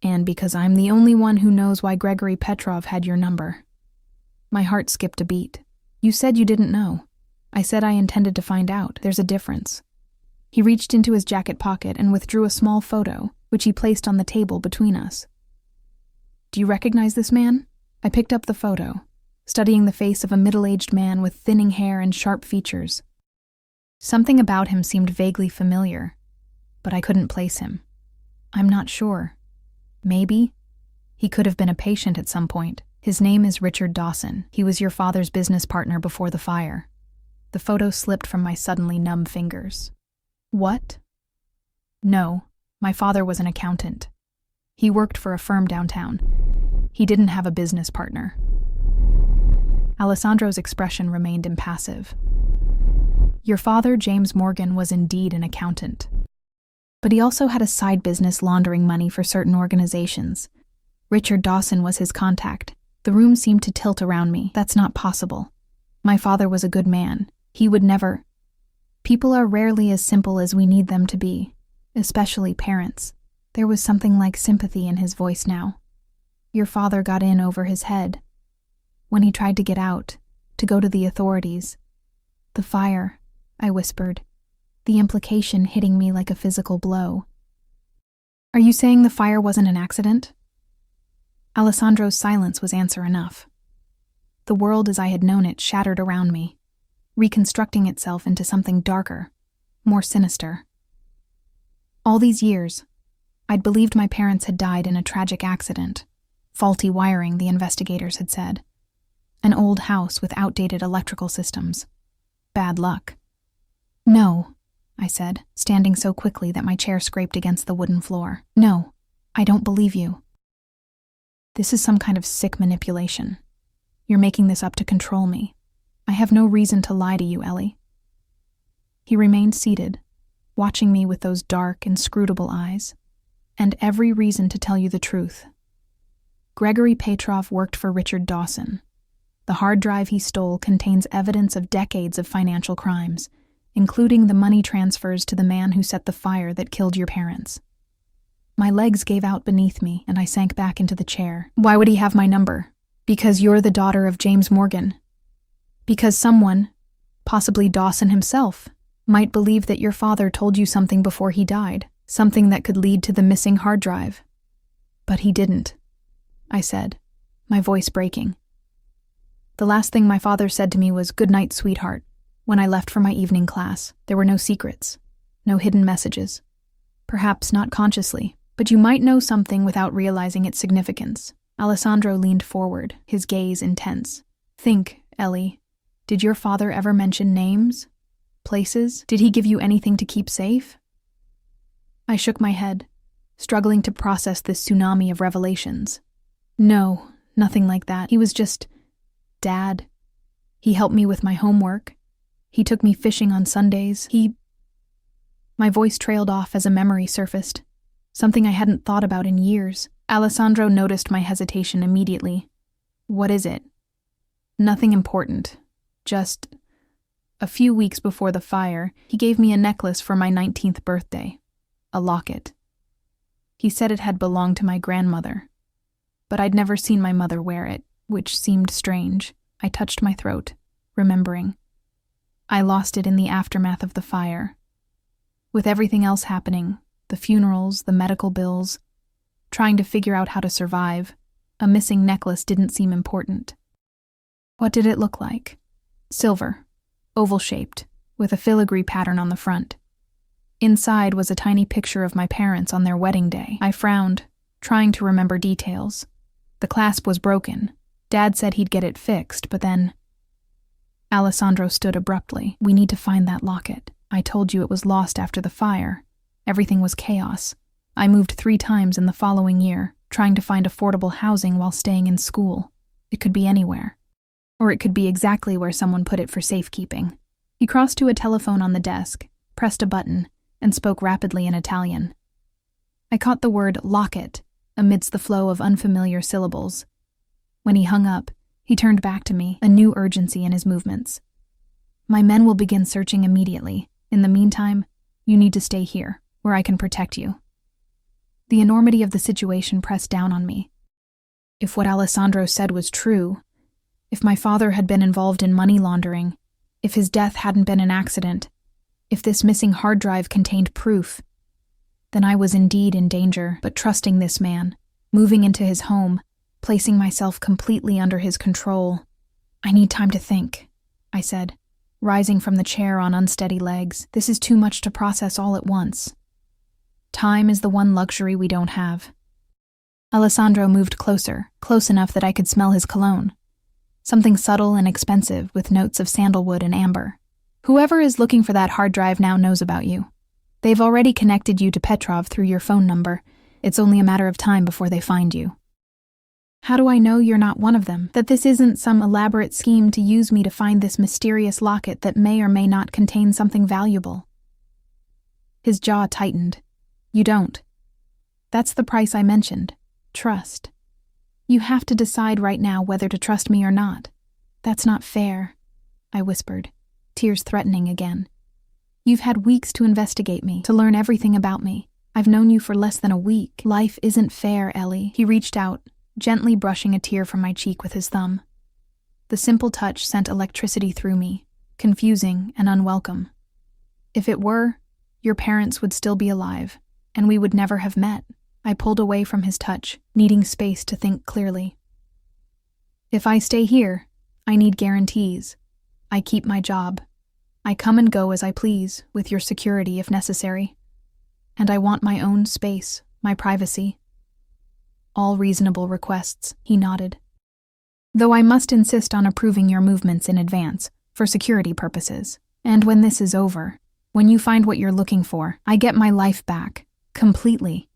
"And because I'm the only one who knows why Gregory Petrov had your number." My heart skipped a beat. "You said you didn't know." I said I intended to find out. There's a difference. He reached into his jacket pocket and withdrew a small photo, which he placed on the table between us. "Do you recognize this man?" I picked up the photo, studying the face of a middle-aged man with thinning hair and sharp features. Something about him seemed vaguely familiar, but I couldn't place him. "I'm not sure. Maybe. He could have been a patient at some point. His name is Richard Dawson. He was your father's business partner before the fire." The photo slipped from my suddenly numb fingers. "What?" "No, my father was an accountant. He worked for a firm downtown. He didn't have a business partner." Alessandro's expression remained impassive. "Your father, James Morgan, was indeed an accountant. But he also had a side business laundering money for certain organizations. Richard Dawson was his contact." The room seemed to tilt around me. "That's not possible. My father was a good man. He would never—" "People are rarely as simple as we need them to be, especially parents." There was something like sympathy in his voice now. "Your father got in over his head. When he tried to get out, to go to the authorities. The fire," I whispered, the implication hitting me like a physical blow. "Are you saying the fire wasn't an accident?" Alessandro's silence was answer enough. The world as I had known it shattered around me, reconstructing itself into something darker, more sinister. All these years, I'd believed my parents had died in a tragic accident. Faulty wiring, the investigators had said. An old house with outdated electrical systems. Bad luck. "No," I said, standing so quickly that my chair scraped against the wooden floor. "No, I don't believe you. This is some kind of sick manipulation. You're making this up to control me. I have no reason to lie to you, Ellie." He remained seated, watching me with those dark, inscrutable eyes. "And every reason to tell you the truth. Gregory Petrov worked for Richard Dawson. The hard drive he stole contains evidence of decades of financial crimes, including the money transfers to the man who set the fire that killed your parents." My legs gave out beneath me, and I sank back into the chair. "Why would he have my number? Because you're the daughter of James Morgan. Because someone, possibly Dawson himself, might believe that your father told you something before he died, something that could lead to the missing hard drive." But he didn't, I said, my voice breaking. The last thing my father said to me was, "Good night, sweetheart." When I left for my evening class, there were no secrets, no hidden messages. Perhaps not consciously, but you might know something without realizing its significance. Alessandro leaned forward, his gaze intense. Think, Ellie. Did your father ever mention names? Places? Did he give you anything to keep safe? I shook my head, struggling to process this tsunami of revelations. No, nothing like that. He was just Dad. He helped me with my homework. He took me fishing on Sundays. My voice trailed off as a memory surfaced, something I hadn't thought about in years. Alessandro noticed my hesitation immediately. What is it? Nothing important. Just a few weeks before the fire, he gave me a necklace for my 19th birthday. A locket. He said it had belonged to my grandmother, but I'd never seen my mother wear it, which seemed strange. I touched my throat, remembering. I lost it in the aftermath of the fire. With everything else happening, the funerals, the medical bills, trying to figure out how to survive, a missing necklace didn't seem important. What did it look like? Silver, oval-shaped, with a filigree pattern on the front. Inside was a tiny picture of my parents on their wedding day. I frowned, trying to remember details. The clasp was broken. Dad said he'd get it fixed, but then... Alessandro stood abruptly. We need to find that locket. I told you it was lost after the fire. Everything was chaos. I moved 3 times in the following year, trying to find affordable housing while staying in school. It could be anywhere. Or it could be exactly where someone put it for safekeeping. He crossed to a telephone on the desk, pressed a button, and spoke rapidly in Italian. I caught the word locket amidst the flow of unfamiliar syllables. When he hung up, he turned back to me, a new urgency in his movements. My men will begin searching immediately. In the meantime, you need to stay here, where I can protect you. The enormity of the situation pressed down on me. If what Alessandro said was true, if my father had been involved in money laundering, if his death hadn't been an accident, if this missing hard drive contained proof, then I was indeed in danger. But trusting this man, moving into his home, placing myself completely under his control. I need time to think, I said, rising from the chair on unsteady legs. This is too much to process all at once. Time is the one luxury we don't have. Alessandro moved closer, close enough that I could smell his cologne. Something subtle and expensive with notes of sandalwood and amber. Whoever is looking for that hard drive now knows about you. They've already connected you to Petrov through your phone number. It's only a matter of time before they find you. How do I know you're not one of them? That this isn't some elaborate scheme to use me to find this mysterious locket that may or may not contain something valuable? His jaw tightened. You don't. That's the price I mentioned. Trust. You have to decide right now whether to trust me or not. That's not fair, I whispered, tears threatening again. You've had weeks to investigate me, to learn everything about me. I've known you for less than a week. Life isn't fair, Ellie. He reached out, gently brushing a tear from my cheek with his thumb. The simple touch sent electricity through me, confusing and unwelcome. If it were, your parents would still be alive, and we would never have met. I pulled away from his touch, needing space to think clearly. If I stay here, I need guarantees. I keep my job. I come and go as I please, with your security if necessary. And I want my own space, my privacy. All reasonable requests, he nodded. Though I must insist on approving your movements in advance, for security purposes. And when this is over, when you find what you're looking for, I get my life back, completely.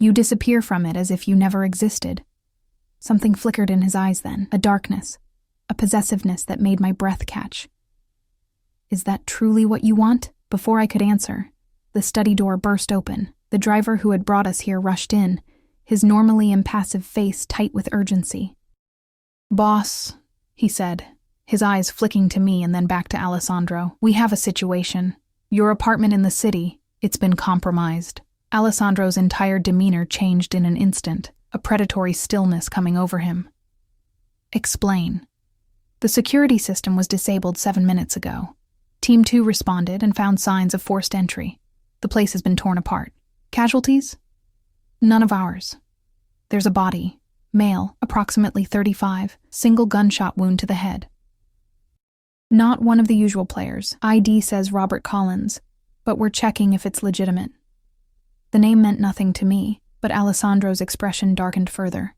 You disappear from it as if you never existed. Something flickered in his eyes then, a darkness, a possessiveness that made my breath catch. Is that truly what you want? Before I could answer, the study door burst open. The driver who had brought us here rushed in, his normally impassive face tight with urgency. Boss, he said, his eyes flicking to me and then back to Alessandro. We have a situation. Your apartment in the city, it's been compromised. Alessandro's entire demeanor changed in an instant, a predatory stillness coming over him. Explain. The security system was disabled 7 minutes ago. Team 2 responded and found signs of forced entry. The place has been torn apart. Casualties? None of ours. There's a body. Male, approximately 35, single gunshot wound to the head. Not one of the usual players. ID says Robert Collins, but we're checking if it's legitimate. The name meant nothing to me, but Alessandro's expression darkened further.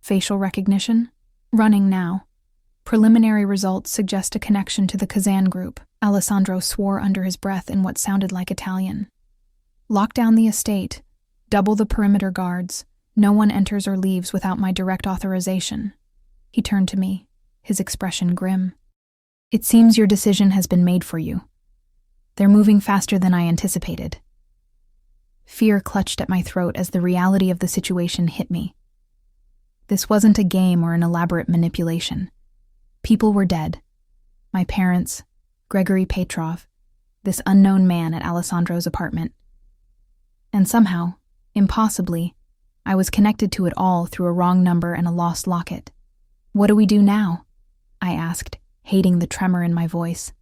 Facial recognition? Running now. Preliminary results suggest a connection to the Kazan group. Alessandro swore under his breath in what sounded like Italian. Lock down the estate. Double the perimeter guards. No one enters or leaves without my direct authorization. He turned to me, his expression grim. It seems your decision has been made for you. They're moving faster than I anticipated. Fear clutched at my throat as the reality of the situation hit me. This wasn't a game or an elaborate manipulation. People were dead. My parents, Gregory Petrov, this unknown man at Alessandro's apartment. And somehow, impossibly, I was connected to it all through a wrong number and a lost locket. What do we do now? I asked, hating the tremor in my voice.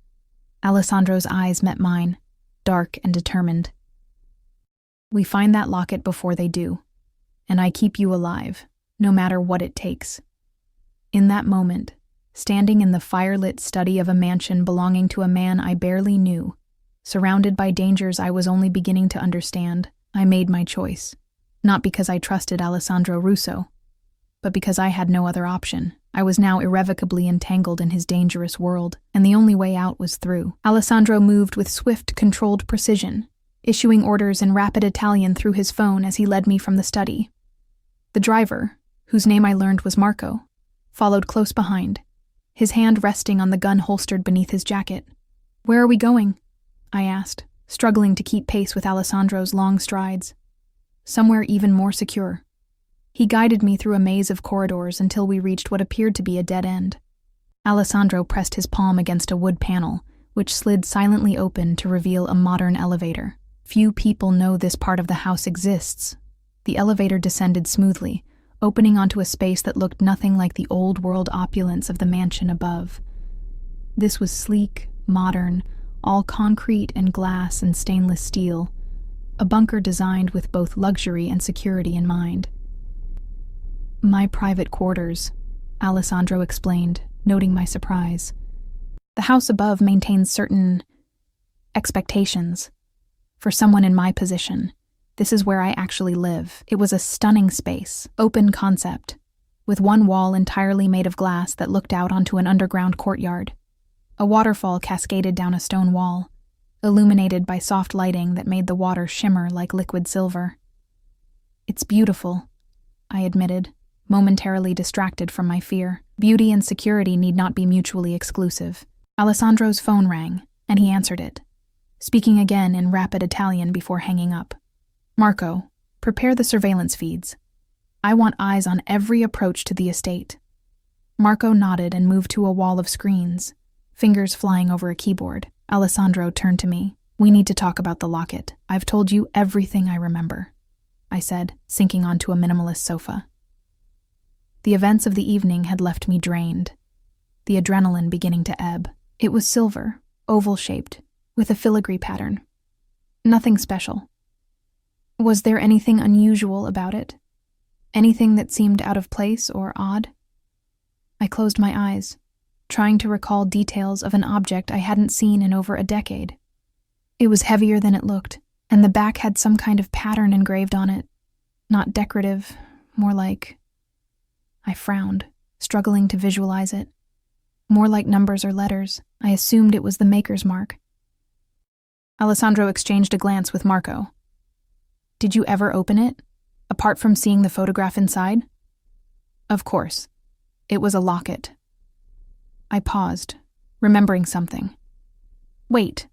Alessandro's eyes met mine, dark and determined. We find that locket before they do, and I keep you alive, no matter what it takes. In that moment, standing in the firelit study of a mansion belonging to a man I barely knew, surrounded by dangers I was only beginning to understand, I made my choice. Not because I trusted Alessandro Russo, but because I had no other option. I was now irrevocably entangled in his dangerous world, and the only way out was through. Alessandro moved with swift, controlled precision, issuing orders in rapid Italian through his phone as he led me from the study. The driver, whose name I learned was Marco, followed close behind, his hand resting on the gun holstered beneath his jacket. "Where are we going?" I asked, struggling to keep pace with Alessandro's long strides. Somewhere even more secure. He guided me through a maze of corridors until we reached what appeared to be a dead end. Alessandro pressed his palm against a wood panel, which slid silently open to reveal a modern elevator. Few people know this part of the house exists. The elevator descended smoothly, opening onto a space that looked nothing like the old-world opulence of the mansion above. This was sleek, modern, all concrete and glass and stainless steel, a bunker designed with both luxury and security in mind. "My private quarters," Alessandro explained, noting my surprise. "The house above maintains certain expectations. For someone in my position, this is where I actually live." It was a stunning space, open concept, with one wall entirely made of glass that looked out onto an underground courtyard. A waterfall cascaded down a stone wall, illuminated by soft lighting that made the water shimmer like liquid silver. "It's beautiful," I admitted, momentarily distracted from my fear. Beauty and security need not be mutually exclusive. Alessandro's phone rang, and he answered it, speaking again in rapid Italian before hanging up. "Marco, prepare the surveillance feeds. I want eyes on every approach to the estate." Marco nodded and moved to a wall of screens, fingers flying over a keyboard. Alessandro turned to me. "We need to talk about the locket. I've told you everything I remember," I said, sinking onto a minimalist sofa. The events of the evening had left me drained, the adrenaline beginning to ebb. It was silver, oval-shaped, with a filigree pattern. Nothing special. Was there anything unusual about it? Anything that seemed out of place or odd? I closed my eyes, trying to recall details of an object I hadn't seen in over a decade. It was heavier than it looked, and the back had some kind of pattern engraved on it. Not decorative, more like... I frowned, struggling to visualize it. More like numbers or letters. I assumed it was the maker's mark. Alessandro exchanged a glance with Marco. "Did you ever open it, apart from seeing the photograph inside?" "Of course. It was a locket." I paused, remembering something. "Wait.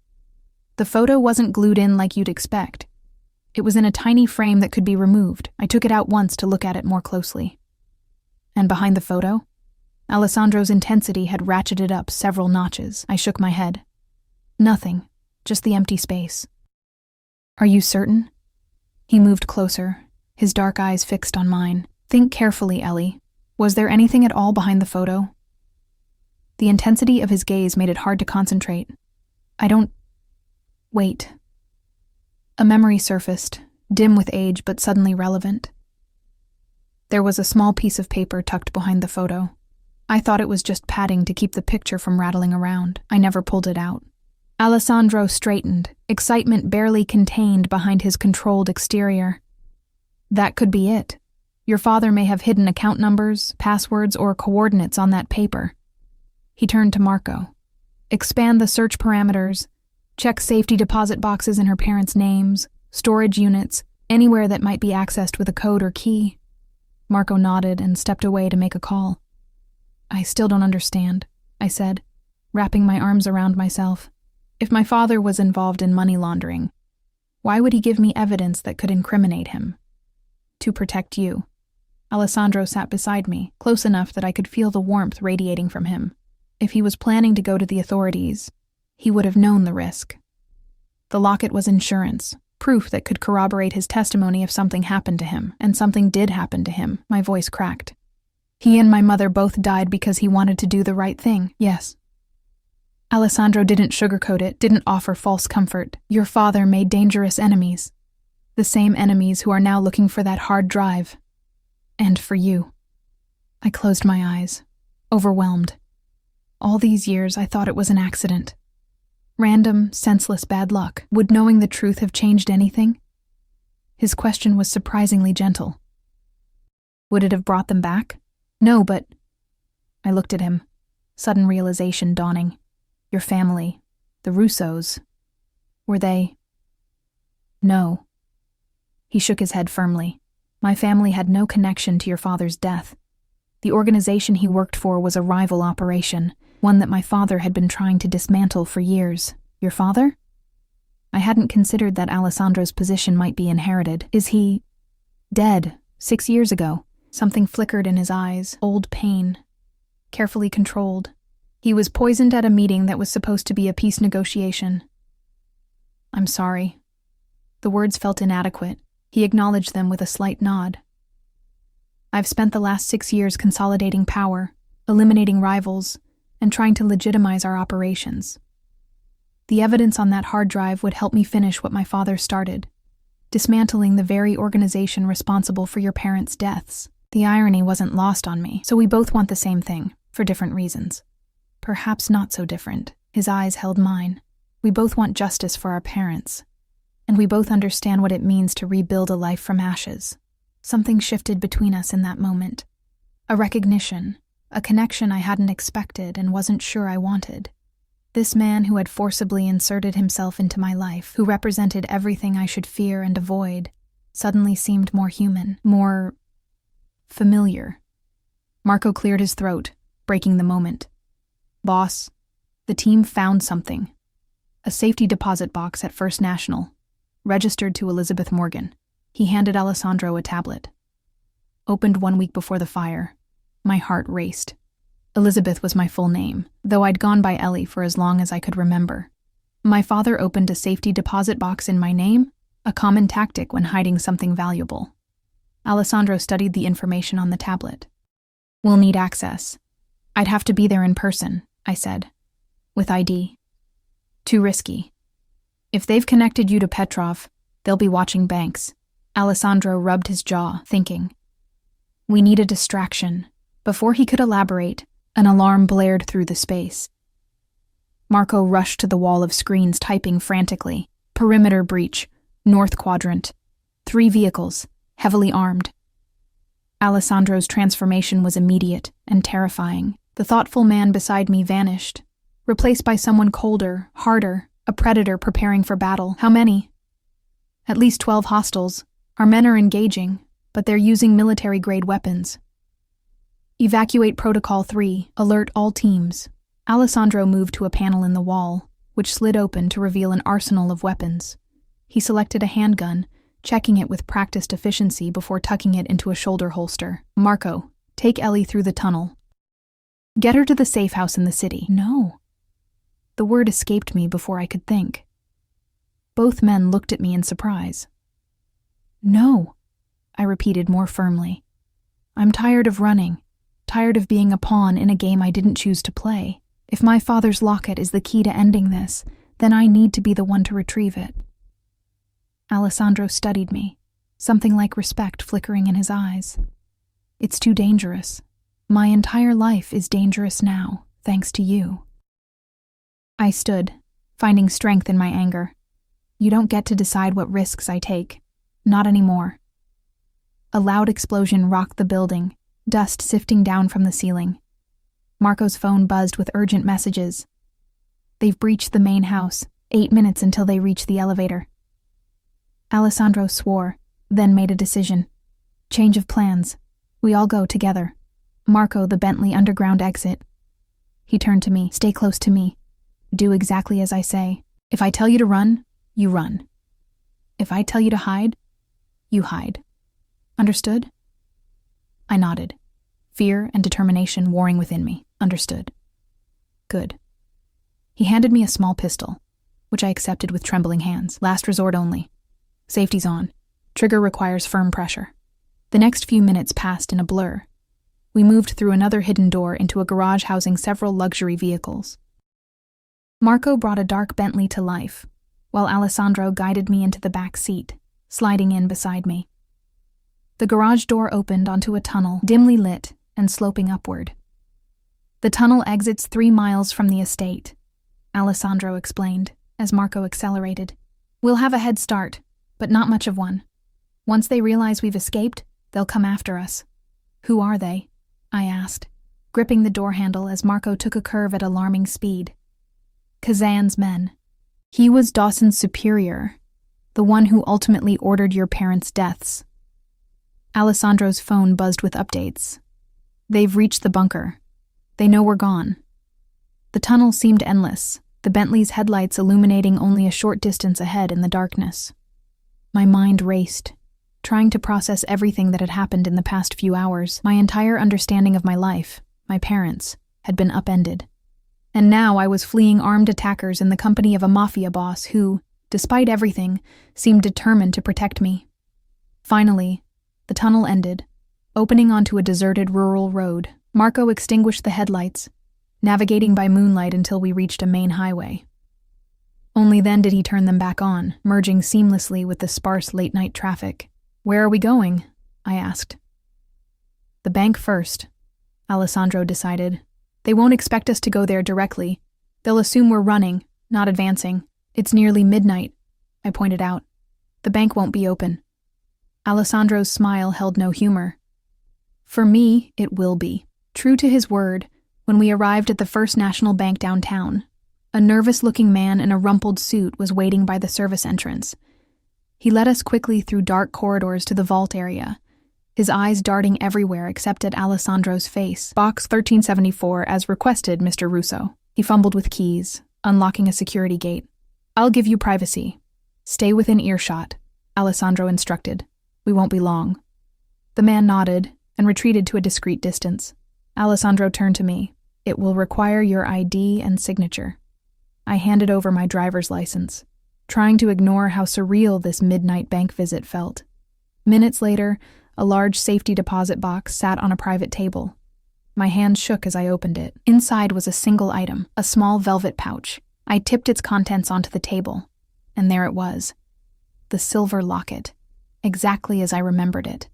The photo wasn't glued in like you'd expect. It was in a tiny frame that could be removed. I took it out once to look at it more closely." "And behind the photo?" Alessandro's intensity had ratcheted up several notches. I shook my head. "Nothing, just the empty space." "Are you certain?" He moved closer, his dark eyes fixed on mine. "Think carefully, Ellie. Was there anything at all behind the photo?" The intensity of his gaze made it hard to concentrate. Wait. A memory surfaced, dim with age but suddenly relevant. There was a small piece of paper tucked behind the photo. I thought it was just padding to keep the picture from rattling around. I never pulled it out. Alessandro straightened, excitement barely contained behind his controlled exterior. That could be it. Your father may have hidden account numbers, passwords, or coordinates on that paper. He turned to Marco. Expand the search parameters. Check safety deposit boxes in her parents' names, storage units, anywhere that might be accessed with a code or key. Marco nodded and stepped away to make a call. I still don't understand, I said, wrapping my arms around myself. If my father was involved in money laundering, why would he give me evidence that could incriminate him? To protect you. Alessandro sat beside me, close enough that I could feel the warmth radiating from him. If he was planning to go to the authorities, he would have known the risk. The locket was insurance, proof that could corroborate his testimony if something happened to him, and something did happen to him. My voice cracked. He and my mother both died because he wanted to do the right thing, yes. Alessandro didn't sugarcoat it, didn't offer false comfort. Your father made dangerous enemies. The same enemies who are now looking for that hard drive. And for you. I closed my eyes, overwhelmed. All these years I thought it was an accident. Random, senseless bad luck. Would knowing the truth have changed anything? His question was surprisingly gentle. Would it have brought them back? No, but... I looked at him, sudden realization dawning. Your family, the Russos, were they... No. He shook his head firmly. My family had no connection to your father's death. The organization he worked for was a rival operation, one that my father had been trying to dismantle for years. Your father? I hadn't considered that Alessandro's position might be inherited. Is he... dead? 6 years ago. Something flickered in his eyes, old pain. Carefully controlled. He was poisoned at a meeting that was supposed to be a peace negotiation. I'm sorry. The words felt inadequate. He acknowledged them with a slight nod. I've spent the last 6 years consolidating power, eliminating rivals, and trying to legitimize our operations. The evidence on that hard drive would help me finish what my father started, dismantling the very organization responsible for your parents' deaths. The irony wasn't lost on me, so we both want the same thing, for different reasons. Perhaps not so different. His eyes held mine. We both want justice for our parents, and we both understand what it means to rebuild a life from ashes. Something shifted between us in that moment. A recognition, a connection I hadn't expected and wasn't sure I wanted. This man who had forcibly inserted himself into my life, who represented everything I should fear and avoid, suddenly seemed more human, more... familiar. Marco cleared his throat, breaking the moment. Boss, the team found something. A safety deposit box at First National, registered to Elizabeth Morgan. He handed Alessandro a tablet. Opened 1 week before the fire. My heart raced. Elizabeth was my full name, though I'd gone by Ellie for as long as I could remember. My father opened a safety deposit box in my name, a common tactic when hiding something valuable. Alessandro studied the information on the tablet. We'll need access. I'd have to be there in person, I said. With ID. Too risky. If they've connected you to Petrov, they'll be watching banks. Alessandro rubbed his jaw, thinking. We need a distraction. Before he could elaborate, an alarm blared through the space. Marco rushed to the wall of screens, typing frantically. Perimeter breach. North quadrant. 3 vehicles. Heavily armed. Alessandro's transformation was immediate and terrifying. The thoughtful man beside me vanished, replaced by someone colder, harder, a predator preparing for battle. How many? At least 12 hostiles. Our men are engaging, but they're using military-grade weapons. Evacuate Protocol 3. Alert all teams. Alessandro moved to a panel in the wall, which slid open to reveal an arsenal of weapons. He selected a handgun, checking it with practiced efficiency before tucking it into a shoulder holster. Marco, take Ellie through the tunnel. Get her to the safe house in the city. No. The word escaped me before I could think. Both men looked at me in surprise. No, I repeated more firmly. I'm tired of running, tired of being a pawn in a game I didn't choose to play. If my father's locket is the key to ending this, then I need to be the one to retrieve it. Alessandro studied me, something like respect flickering in his eyes. It's too dangerous. My entire life is dangerous now, thanks to you." I stood, finding strength in my anger. You don't get to decide what risks I take. Not anymore. A loud explosion rocked the building, dust sifting down from the ceiling. Marco's phone buzzed with urgent messages. "They've breached the main house. 8 minutes until they reach the elevator." Alessandro swore, then made a decision. "Change of plans. We all go together. Marco, the Bentley underground exit." He turned to me. "Stay close to me. Do exactly as I say. If I tell you to run, you run. If I tell you to hide, you hide. Understood?" I nodded, fear and determination warring within me. Understood. Good. He handed me a small pistol, which I accepted with trembling hands. Last resort only. Safety's on. Trigger requires firm pressure. The next few minutes passed in a blur. We moved through another hidden door into a garage housing several luxury vehicles. Marco brought a dark Bentley to life, while Alessandro guided me into the back seat, sliding in beside me. The garage door opened onto a tunnel, dimly lit and sloping upward. "The tunnel exits 3 miles from the estate," Alessandro explained, as Marco accelerated. "We'll have a head start, but not much of one. Once they realize we've escaped, they'll come after us." "Who are they?" I asked, gripping the door handle as Marco took a curve at alarming speed. "Kazan's men. He was Dawson's superior, the one who ultimately ordered your parents' deaths." Alessandro's phone buzzed with updates. "They've reached the bunker. They know we're gone." The tunnel seemed endless, the Bentley's headlights illuminating only a short distance ahead in the darkness. My mind raced, trying to process everything that had happened in the past few hours. My entire understanding of my life, my parents, had been upended. And now I was fleeing armed attackers in the company of a Mafia boss who, despite everything, seemed determined to protect me. Finally, the tunnel ended, opening onto a deserted rural road. Marco extinguished the headlights, navigating by moonlight until we reached a main highway. Only then did he turn them back on, merging seamlessly with the sparse late-night traffic. "Where are we going?" I asked. "The bank first," Alessandro decided. "They won't expect us to go there directly. They'll assume we're running, not advancing. It's nearly midnight," I pointed out. "The bank won't be open." Alessandro's smile held no humor. "For me, it will be." True to his word, when we arrived at the First National Bank downtown, a nervous-looking man in a rumpled suit was waiting by the service entrance. He led us quickly through dark corridors to the vault area, his eyes darting everywhere except at Alessandro's face. "Box 1374, as requested, Mr. Russo." He fumbled with keys, unlocking a security gate. "I'll give you privacy. Stay within earshot," Alessandro instructed. "We won't be long." The man nodded and retreated to a discreet distance. Alessandro turned to me. "It will require your ID and signature." I handed over my driver's license, trying to ignore how surreal this midnight bank visit felt. Minutes later, a large safety deposit box sat on a private table. My hand shook as I opened it. Inside was a single item, a small velvet pouch. I tipped its contents onto the table, and there it was. The silver locket, exactly as I remembered it.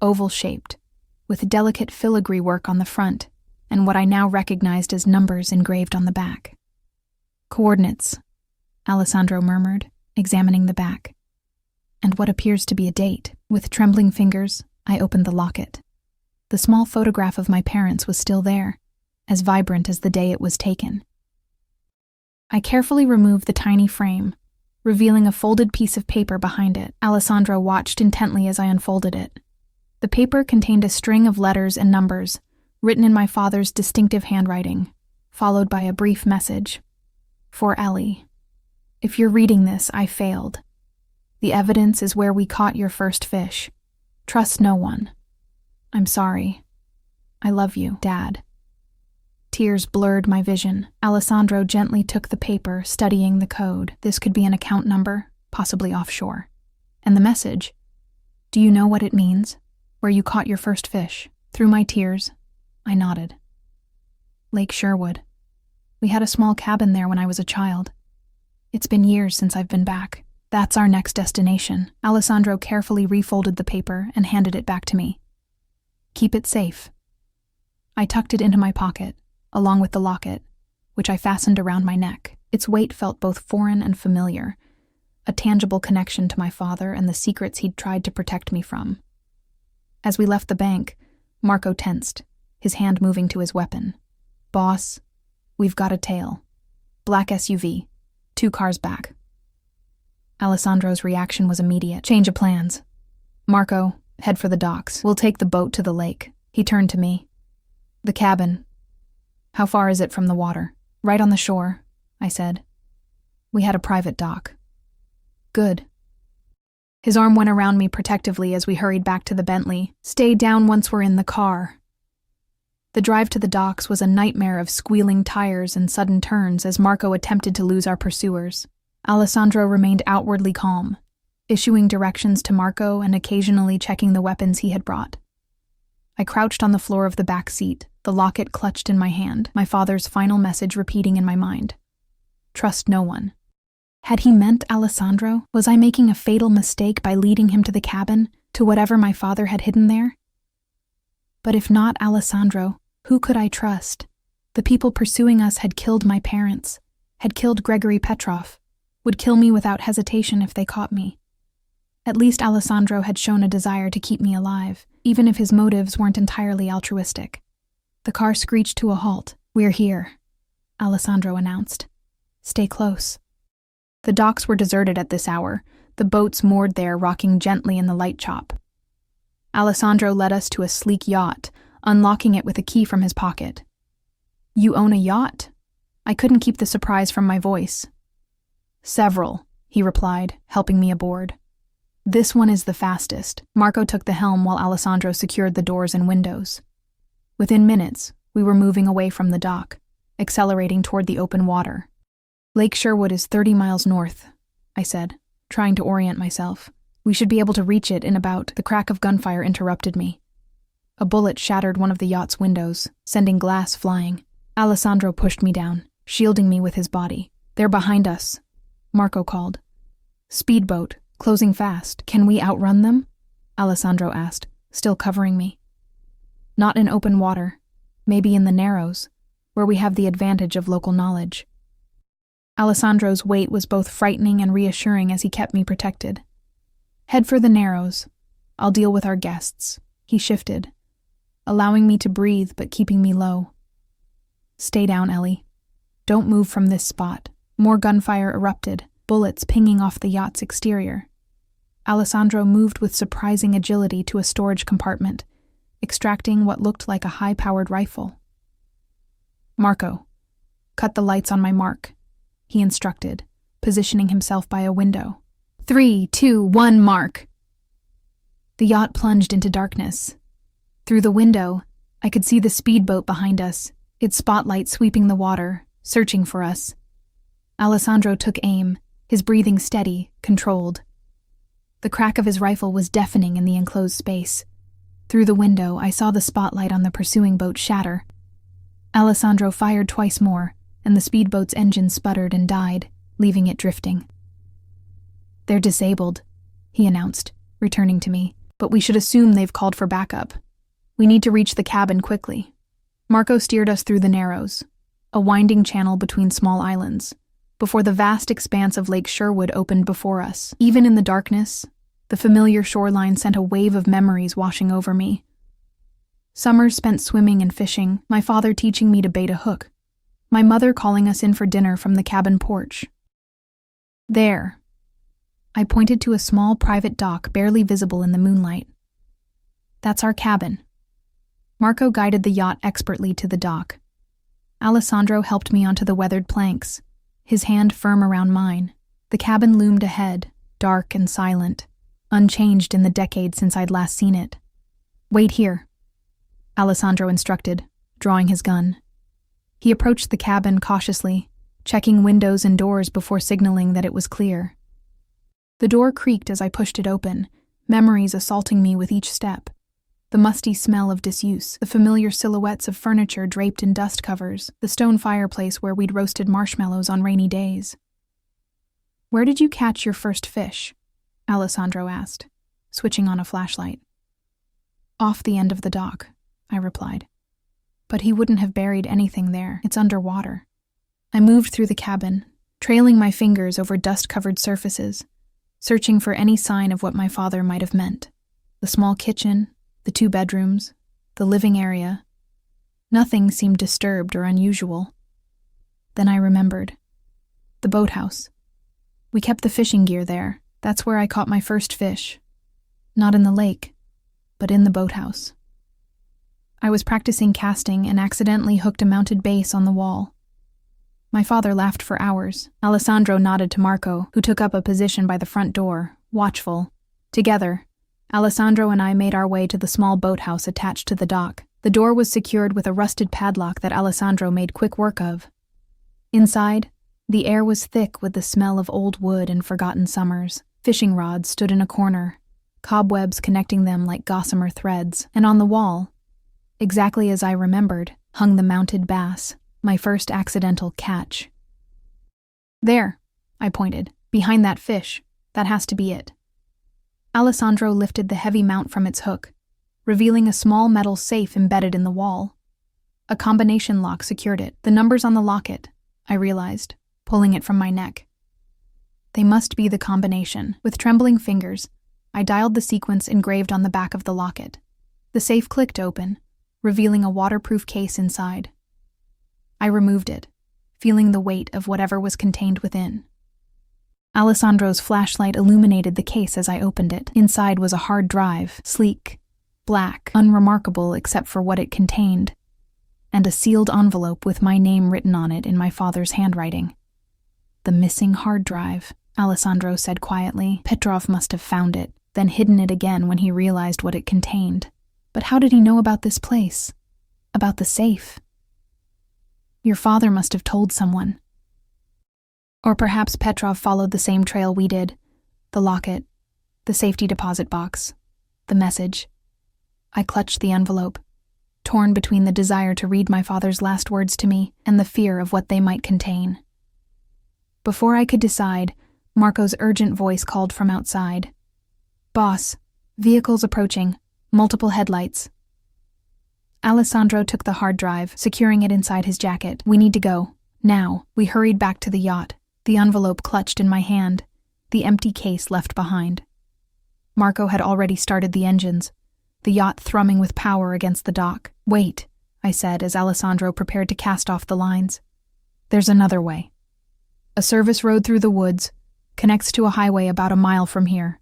Oval-shaped, with delicate filigree work on the front, and what I now recognized as numbers engraved on the back. "Coordinates," Alessandro murmured, examining the back. "And what appears to be a date." With trembling fingers, I opened the locket. The small photograph of my parents was still there, as vibrant as the day it was taken. I carefully removed the tiny frame, revealing a folded piece of paper behind it. Alessandro watched intently as I unfolded it. The paper contained a string of letters and numbers, written in my father's distinctive handwriting, followed by a brief message. "For Ellie. If you're reading this, I failed. The evidence is where we caught your first fish. Trust no one. I'm sorry. I love you, Dad." Tears blurred my vision. Alessandro gently took the paper, studying the code. This could be an account number, possibly offshore. And the message. "Do you know what it means? Where you caught your first fish?" Through my tears, I nodded. "Lake Sherwood. We had a small cabin there when I was a child. It's been years since I've been back. That's our next destination." Alessandro carefully refolded the paper and handed it back to me. Keep it safe. I tucked it into my pocket, along with the locket, which I fastened around my neck. Its weight felt both foreign and familiar, a tangible connection to my father and the secrets he'd tried to protect me from. As we left the bank, Marco tensed, his hand moving to his weapon. "Boss, we've got a tail. Black SUV, 2 cars back." Alessandro's reaction was immediate. "Change of plans. Marco, head for the docks. We'll take the boat to the lake." He turned to me. "The cabin. How far is it from the water?" "Right on the shore," I said. "We had a private dock." "Good." His arm went around me protectively as we hurried back to the Bentley. "Stay down once we're in the car." The drive to the docks was a nightmare of squealing tires and sudden turns as Marco attempted to lose our pursuers. Alessandro remained outwardly calm, issuing directions to Marco and occasionally checking the weapons he had brought. I crouched on the floor of the back seat, the locket clutched in my hand, my father's final message repeating in my mind. Trust no one. Had he meant Alessandro? Was I making a fatal mistake by leading him to the cabin, to whatever my father had hidden there? But if not Alessandro, who could I trust? The people pursuing us had killed my parents, had killed Gregory Petrov, would kill me without hesitation if they caught me. At least Alessandro had shown a desire to keep me alive, even if his motives weren't entirely altruistic. The car screeched to a halt. "We're here," Alessandro announced. "Stay close." The docks were deserted at this hour, the boats moored there rocking gently in the light chop. Alessandro led us to a sleek yacht, unlocking it with a key from his pocket. "You own a yacht?" I couldn't keep the surprise from my voice. "Several," he replied, helping me aboard. "This one is the fastest." Marco took the helm while Alessandro secured the doors and windows. Within minutes, we were moving away from the dock, accelerating toward the open water. "Lake Sherwood is 30 miles north," I said, trying to orient myself. "We should be able to reach it in about—" The crack of gunfire interrupted me. A bullet shattered one of the yacht's windows, sending glass flying. Alessandro pushed me down, shielding me with his body. "They're behind us," Marco called. "Speedboat, closing fast. Can we outrun them?" Alessandro asked, still covering me. "Not in open water. Maybe in the Narrows, where we have the advantage of local knowledge." Alessandro's weight was both frightening and reassuring as he kept me protected. "Head for the Narrows. I'll deal with our guests." He shifted, allowing me to breathe but keeping me low. "Stay down, Ellie. Don't move from this spot." More gunfire erupted, bullets pinging off the yacht's exterior. Alessandro moved with surprising agility to a storage compartment, extracting what looked like a high-powered rifle. "Marco, cut the lights on my mark," he instructed, positioning himself by a window. 3, 2, 1, mark. The yacht plunged into darkness. Through the window, I could see the speedboat behind us, its spotlight sweeping the water, searching for us. Alessandro took aim, his breathing steady, controlled. The crack of his rifle was deafening in the enclosed space. Through the window, I saw the spotlight on the pursuing boat shatter. Alessandro fired twice more, and the speedboat's engine sputtered and died, leaving it drifting. "They're disabled," he announced, returning to me, "but we should assume they've called for backup. We need to reach the cabin quickly." Marco steered us through the Narrows, a winding channel between small islands, before the vast expanse of Lake Sherwood opened before us. Even in the darkness, the familiar shoreline sent a wave of memories washing over me. Summers spent swimming and fishing, my father teaching me to bait a hook, my mother calling us in for dinner from the cabin porch. "There." I pointed to a small private dock barely visible in the moonlight. "That's our cabin." Marco guided the yacht expertly to the dock. Alessandro helped me onto the weathered planks, his hand firm around mine. The cabin loomed ahead, dark and silent, unchanged in the decade since I'd last seen it. "Wait here," Alessandro instructed, drawing his gun. He approached the cabin cautiously, checking windows and doors before signaling that it was clear. The door creaked as I pushed it open, memories assaulting me with each step. The musty smell of disuse, the familiar silhouettes of furniture draped in dust covers, the stone fireplace where we'd roasted marshmallows on rainy days. "Where did you catch your first fish?" Alessandro asked, switching on a flashlight. Off the end of the dock, I replied. But he wouldn't have buried anything there. It's underwater. I moved through the cabin, trailing my fingers over dust-covered surfaces, searching for any sign of what my father might have meant. The small kitchen, the 2 bedrooms, the living area. Nothing seemed disturbed or unusual. Then I remembered. The boathouse. We kept the fishing gear there. That's where I caught my first fish. Not in the lake, but in the boathouse. I was practicing casting and accidentally hooked a mounted base on the wall. My father laughed for hours. Alessandro nodded to Marco, who took up a position by the front door, watchful. Together, Alessandro and I made our way to the small boathouse attached to the dock. The door was secured with a rusted padlock that Alessandro made quick work of. Inside, the air was thick with the smell of old wood and forgotten summers. Fishing rods stood in a corner, cobwebs connecting them like gossamer threads, and on the wall, exactly as I remembered, hung the mounted bass, my first accidental catch. There, I pointed, behind that fish. That has to be it. Alessandro lifted the heavy mount from its hook, revealing a small metal safe embedded in the wall. A combination lock secured it. The numbers on the locket, I realized, pulling it from my neck. They must be the combination. With trembling fingers, I dialed the sequence engraved on the back of the locket. The safe clicked open, revealing a waterproof case inside. I removed it, feeling the weight of whatever was contained within. Alessandro's flashlight illuminated the case as I opened it. Inside was a hard drive, sleek, black, unremarkable except for what it contained, and a sealed envelope with my name written on it in my father's handwriting. The missing hard drive, Alessandro said quietly. Petrov must have found it, then hidden it again when he realized what it contained. But how did he know about this place? About the safe? Your father must have told someone. Or perhaps Petrov followed the same trail we did. The locket, the safety deposit box, the message. I clutched the envelope, torn between the desire to read my father's last words to me and the fear of what they might contain. Before I could decide, Marco's urgent voice called from outside. "Boss, vehicles approaching, multiple headlights." Alessandro took the hard drive, securing it inside his jacket. "We need to go. Now." We hurried back to the yacht, the envelope clutched in my hand, the empty case left behind. Marco had already started the engines, the yacht thrumming with power against the dock. "Wait," I said as Alessandro prepared to cast off the lines. "There's another way. A service road through the woods connects to a highway about a mile from here.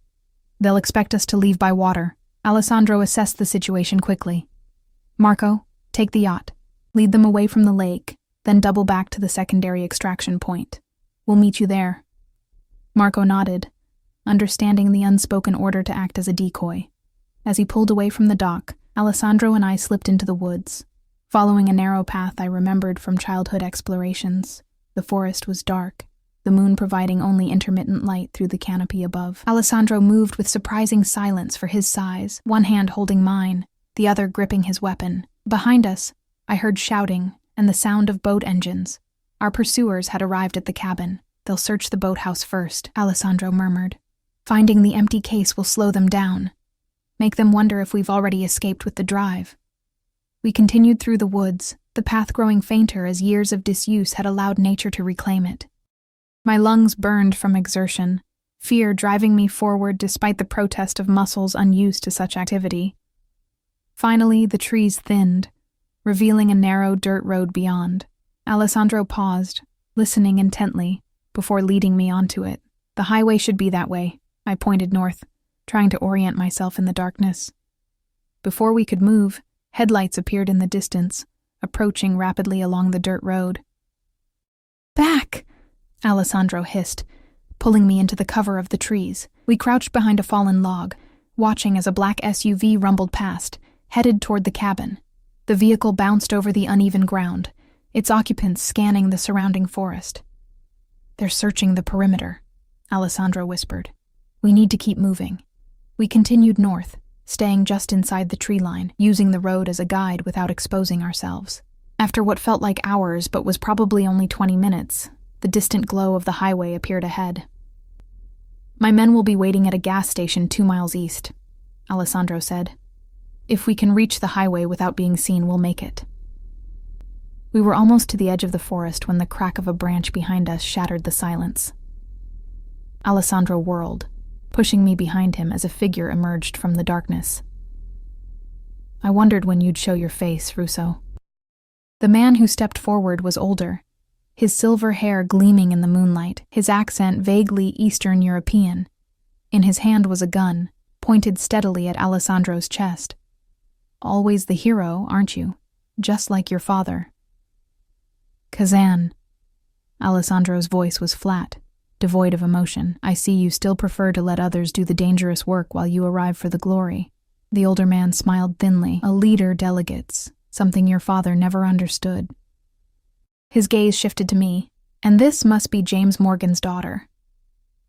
They'll expect us to leave by water." Alessandro assessed the situation quickly. "Marco, take the yacht. Lead them away from the lake, then double back to the secondary extraction point. We'll meet you there." Marco nodded, understanding the unspoken order to act as a decoy. As he pulled away from the dock, Alessandro and I slipped into the woods, following a narrow path I remembered from childhood explorations. The forest was dark, the moon providing only intermittent light through the canopy above. Alessandro moved with surprising silence for his size, one hand holding mine, the other gripping his weapon. Behind us, I heard shouting and the sound of boat engines. Our pursuers had arrived at the cabin. "They'll search the boathouse first," Alessandro murmured. "Finding the empty case will slow them down, make them wonder if we've already escaped with the drive." We continued through the woods, the path growing fainter as years of disuse had allowed nature to reclaim it. My lungs burned from exertion, fear driving me forward despite the protest of muscles unused to such activity. Finally, the trees thinned, revealing a narrow dirt road beyond. Alessandro paused, listening intently, before leading me onto it. "The highway should be that way," I pointed north, trying to orient myself in the darkness. Before we could move, headlights appeared in the distance, approaching rapidly along the dirt road. "Back!" Alessandro hissed, pulling me into the cover of the trees. We crouched behind a fallen log, watching as a black SUV rumbled past, headed toward the cabin. The vehicle bounced over the uneven ground, its occupants scanning the surrounding forest. "They're searching the perimeter," Alessandro whispered. "We need to keep moving." We continued north, staying just inside the tree line, using the road as a guide without exposing ourselves. After what felt like hours but was probably only 20 minutes, the distant glow of the highway appeared ahead. "My men will be waiting at a gas station 2 miles east," Alessandro said. If we can reach the highway without being seen, we'll make it. We were almost to the edge of the forest when the crack of a branch behind us shattered the silence. Alessandro whirled, pushing me behind him as a figure emerged from the darkness. I wondered when you'd show your face, Russo. The man who stepped forward was older, his silver hair gleaming in the moonlight, his accent vaguely Eastern European. In his hand was a gun, pointed steadily at Alessandro's chest. Always the hero, aren't you? Just like your father. Kazan. Alessandro's voice was flat, devoid of emotion. I see you still prefer to let others do the dangerous work while you arrive for the glory. The older man smiled thinly. A leader delegates, something your father never understood. His gaze shifted to me, and this must be James Morgan's daughter.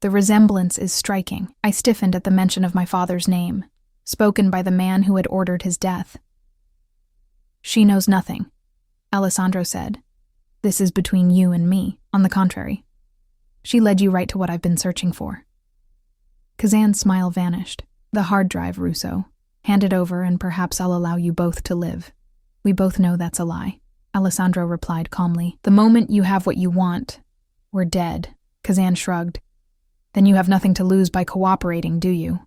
The resemblance is striking. I stiffened at the mention of my father's name, spoken by the man who had ordered his death. She knows nothing, Alessandro said. This is between you and me. On the contrary, she led you right to what I've been searching for. Kazan's smile vanished. The hard drive, Russo. Hand it over and perhaps I'll allow you both to live. We both know that's a lie, Alessandro replied calmly. The moment you have what you want, we're dead. Kazan shrugged. Then you have nothing to lose by cooperating, do you?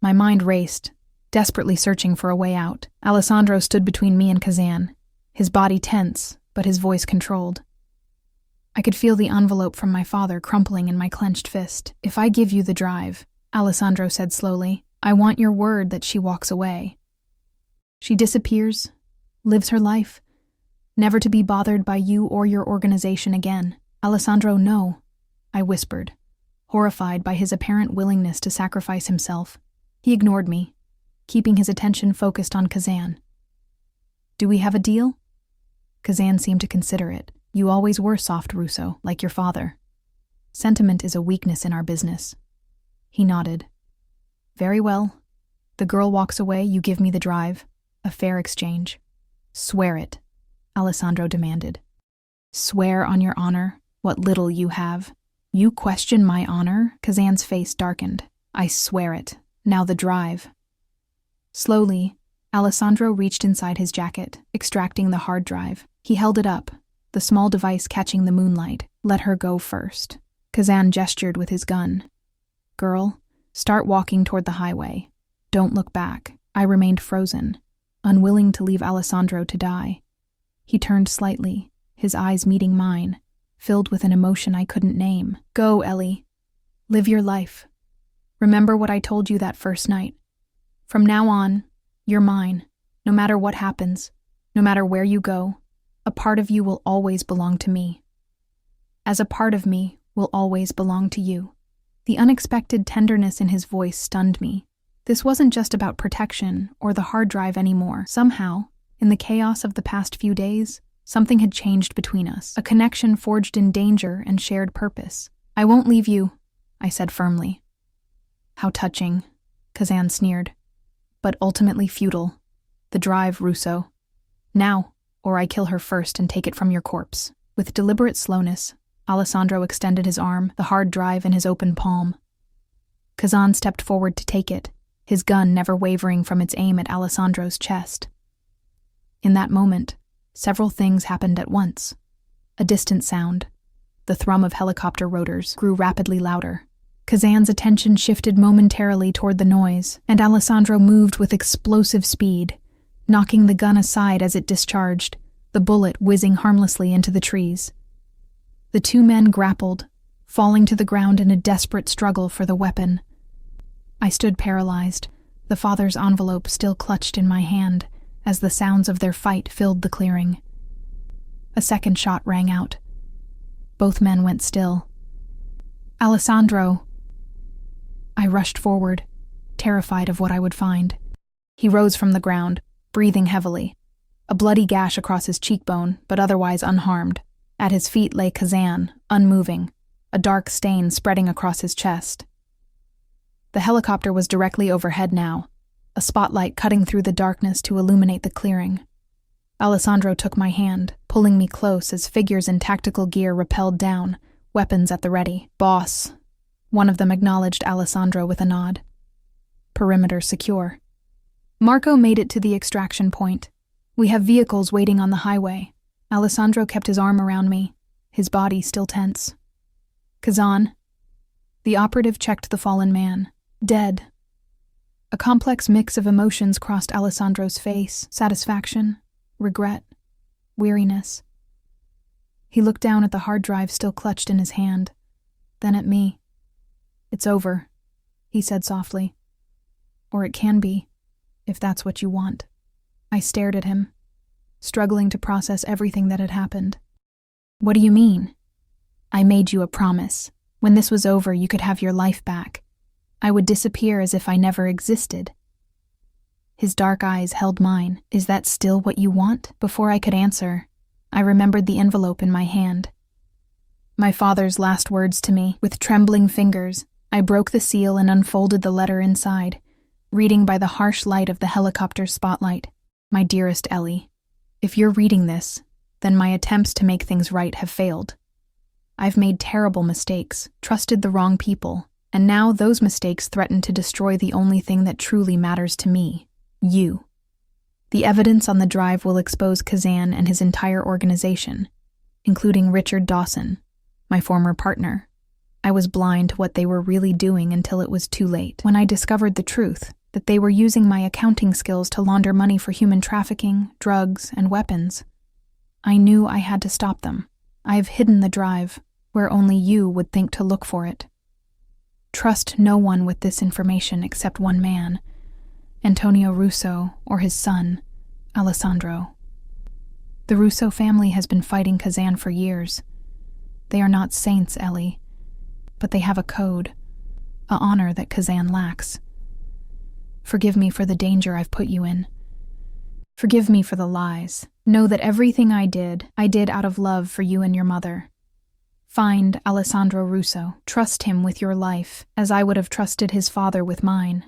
My mind raced, desperately searching for a way out. Alessandro stood between me and Kazan, his body tense, but his voice controlled. I could feel the envelope from my father crumpling in my clenched fist. If I give you the drive, Alessandro said slowly, I want your word that she walks away. She disappears, lives her life, never to be bothered by you or your organization again. Alessandro, no, I whispered, horrified by his apparent willingness to sacrifice himself. He ignored me, keeping his attention focused on Kazan. Do we have a deal? Kazan seemed to consider it. You always were soft, Russo, like your father. Sentiment is a weakness in our business. He nodded. Very well. The girl walks away, you give me the drive. A fair exchange. Swear it, Alessandro demanded. Swear on your honor, what little you have. You question my honor? Kazan's face darkened. I swear it. Now the drive. Slowly, Alessandro reached inside his jacket, extracting the hard drive. He held it up, the small device catching the moonlight. Let her go first. Kazan gestured with his gun. Girl, start walking toward the highway. Don't look back. I remained frozen, unwilling to leave Alessandro to die. He turned slightly, his eyes meeting mine, filled with an emotion I couldn't name. Go, Ellie. Live your life. Remember what I told you that first night. From now on, you're mine. No matter what happens, no matter where you go, a part of you will always belong to me. As a part of me will always belong to you. The unexpected tenderness in his voice stunned me. This wasn't just about protection or the hard drive anymore. Somehow, in the chaos of the past few days, something had changed between us, a connection forged in danger and shared purpose. I won't leave you, I said firmly. How touching, Kazan sneered. But ultimately futile. The drive, Russo. Now, or I kill her first and take it from your corpse. With deliberate slowness, Alessandro extended his arm, the hard drive in his open palm. Kazan stepped forward to take it, his gun never wavering from its aim at Alessandro's chest. In that moment, several things happened at once. A distant sound, the thrum of helicopter rotors, grew rapidly louder. Kazan's attention shifted momentarily toward the noise, and Alessandro moved with explosive speed, knocking the gun aside as it discharged, the bullet whizzing harmlessly into the trees. The two men grappled, falling to the ground in a desperate struggle for the weapon. I stood paralyzed, the father's envelope still clutched in my hand, as the sounds of their fight filled the clearing. A second shot rang out. Both men went still. Alessandro! I rushed forward, terrified of what I would find. He rose from the ground, breathing heavily, a bloody gash across his cheekbone, but otherwise unharmed. At his feet lay Kazan, unmoving, a dark stain spreading across his chest. The helicopter was directly overhead now, a spotlight cutting through the darkness to illuminate the clearing. Alessandro took my hand, pulling me close as figures in tactical gear rappelled down, weapons at the ready. Boss. One of them acknowledged Alessandro with a nod. Perimeter secure. Marco made it to the extraction point. We have vehicles waiting on the highway. Alessandro kept his arm around me, his body still tense. Kazan. The operative checked the fallen man. Dead. A complex mix of emotions crossed Alessandro's face: satisfaction, regret, weariness. He looked down at the hard drive still clutched in his hand, then at me. "It's over," he said softly. "Or it can be, if that's what you want." I stared at him, struggling to process everything that had happened. "What do you mean?" "I made you a promise. When this was over, you could have your life back. I would disappear as if I never existed." His dark eyes held mine. "Is that still what you want?" Before I could answer, I remembered the envelope in my hand. My father's last words to me. With trembling fingers, I broke the seal and unfolded the letter inside, reading by the harsh light of the helicopter's spotlight. "My dearest Ellie, if you're reading this, then my attempts to make things right have failed. I've made terrible mistakes, trusted the wrong people, and now those mistakes threaten to destroy the only thing that truly matters to me, you. The evidence on the drive will expose Kazan and his entire organization, including Richard Dawson, my former partner. I was blind to what they were really doing until it was too late. When I discovered the truth, that they were using my accounting skills to launder money for human trafficking, drugs, and weapons, I knew I had to stop them. I have hidden the drive, where only you would think to look for it. Trust no one with this information except one man, Antonio Russo, or his son, Alessandro. The Russo family has been fighting Kazan for years. They are not saints, Ellie, but they have a code, a honor that Kazan lacks. Forgive me for the danger I've put you in. Forgive me for the lies. Know that everything I did out of love for you and your mother. Find Alessandro Russo. Trust him with your life, as I would have trusted his father with mine.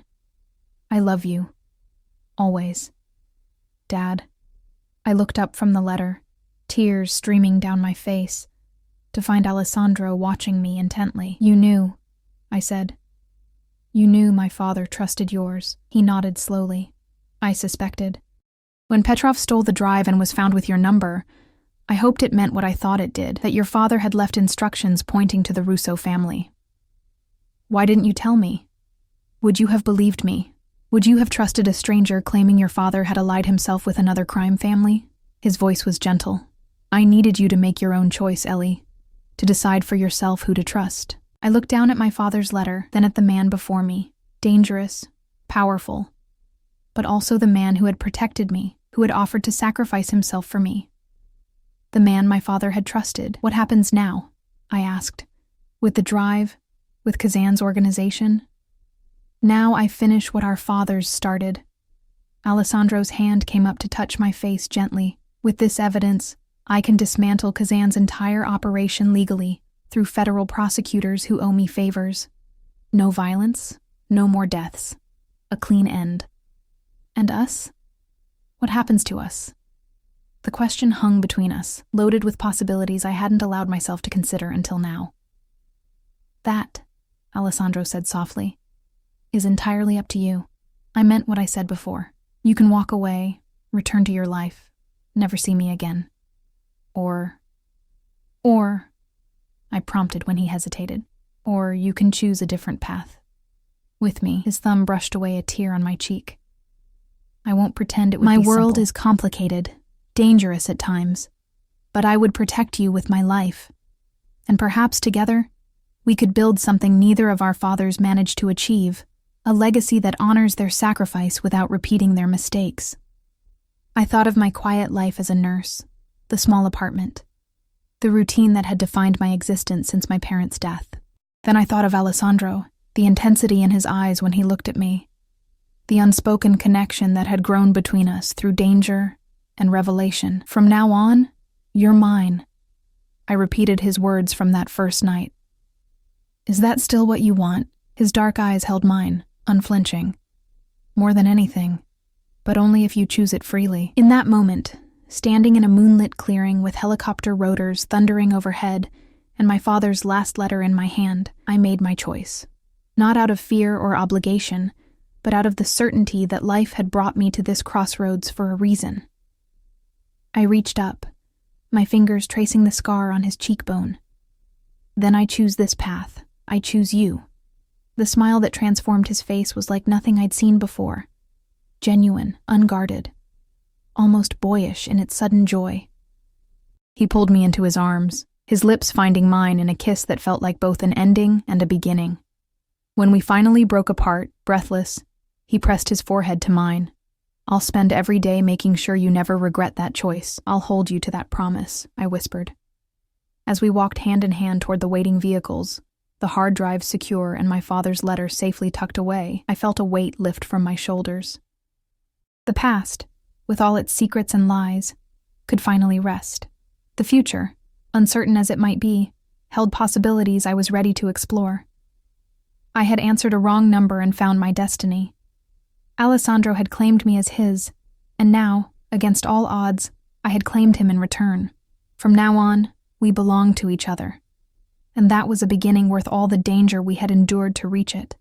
I love you. Always. Dad." I looked up from the letter, tears streaming down my face, to find Alessandro watching me intently. "You knew," I said. "You knew my father trusted yours." He nodded slowly. "I suspected. When Petrov stole the drive and was found with your number, I hoped it meant what I thought it did, that your father had left instructions pointing to the Russo family. Why didn't you tell me? Would you have believed me? Would you have trusted a stranger claiming your father had allied himself with another crime family?" His voice was gentle. "I needed you to make your own choice, Ellie, to decide for yourself who to trust." I looked down at my father's letter, then at the man before me, dangerous, powerful, but also the man who had protected me, who had offered to sacrifice himself for me. The man my father had trusted. What happens now? I asked. With the drive? With Kazan's organization? Now I finish what our fathers started. Alessandro's hand came up to touch my face gently. With this evidence, I can dismantle Kazan's entire operation legally, through federal prosecutors who owe me favors. No violence, no more deaths. A clean end. And us? What happens to us? The question hung between us, loaded with possibilities I hadn't allowed myself to consider until now. "That," Alessandro said softly, "is entirely up to you. I meant what I said before. You can walk away, return to your life, never see me again. Or, I prompted when he hesitated, or you can choose a different path. With me." His thumb brushed away a tear on my cheek. "I won't pretend it would be simple. My world is complicated, dangerous at times, but I would protect you with my life. And perhaps together, we could build something neither of our fathers managed to achieve, a legacy that honors their sacrifice without repeating their mistakes." I thought of my quiet life as a nurse, the small apartment, the routine that had defined my existence since my parents' death. Then I thought of Alessandro, the intensity in his eyes when he looked at me, the unspoken connection that had grown between us through danger and revelation. "From now on, you're mine," I repeated his words from that first night. "Is that still what you want?" His dark eyes held mine, unflinching. "More than anything, but only if you choose it freely." In that moment, standing in a moonlit clearing with helicopter rotors thundering overhead and my father's last letter in my hand, I made my choice. Not out of fear or obligation, but out of the certainty that life had brought me to this crossroads for a reason. I reached up, my fingers tracing the scar on his cheekbone. Then I choose this path. I choose you. The smile that transformed his face was like nothing I'd seen before. Genuine, unguarded, almost boyish in its sudden joy. He pulled me into his arms, his lips finding mine in a kiss that felt like both an ending and a beginning. When we finally broke apart, breathless, he pressed his forehead to mine. "I'll spend every day making sure you never regret that choice. I'll hold you to that promise," I whispered. As we walked hand in hand toward the waiting vehicles, the hard drive secure and my father's letter safely tucked away, I felt a weight lift from my shoulders. The past, with all its secrets and lies, could finally rest. The future, uncertain as it might be, held possibilities I was ready to explore. I had answered a wrong number and found my destiny. Alessandro had claimed me as his, and now, against all odds, I had claimed him in return. From now on, we belonged to each other. And that was a beginning worth all the danger we had endured to reach it.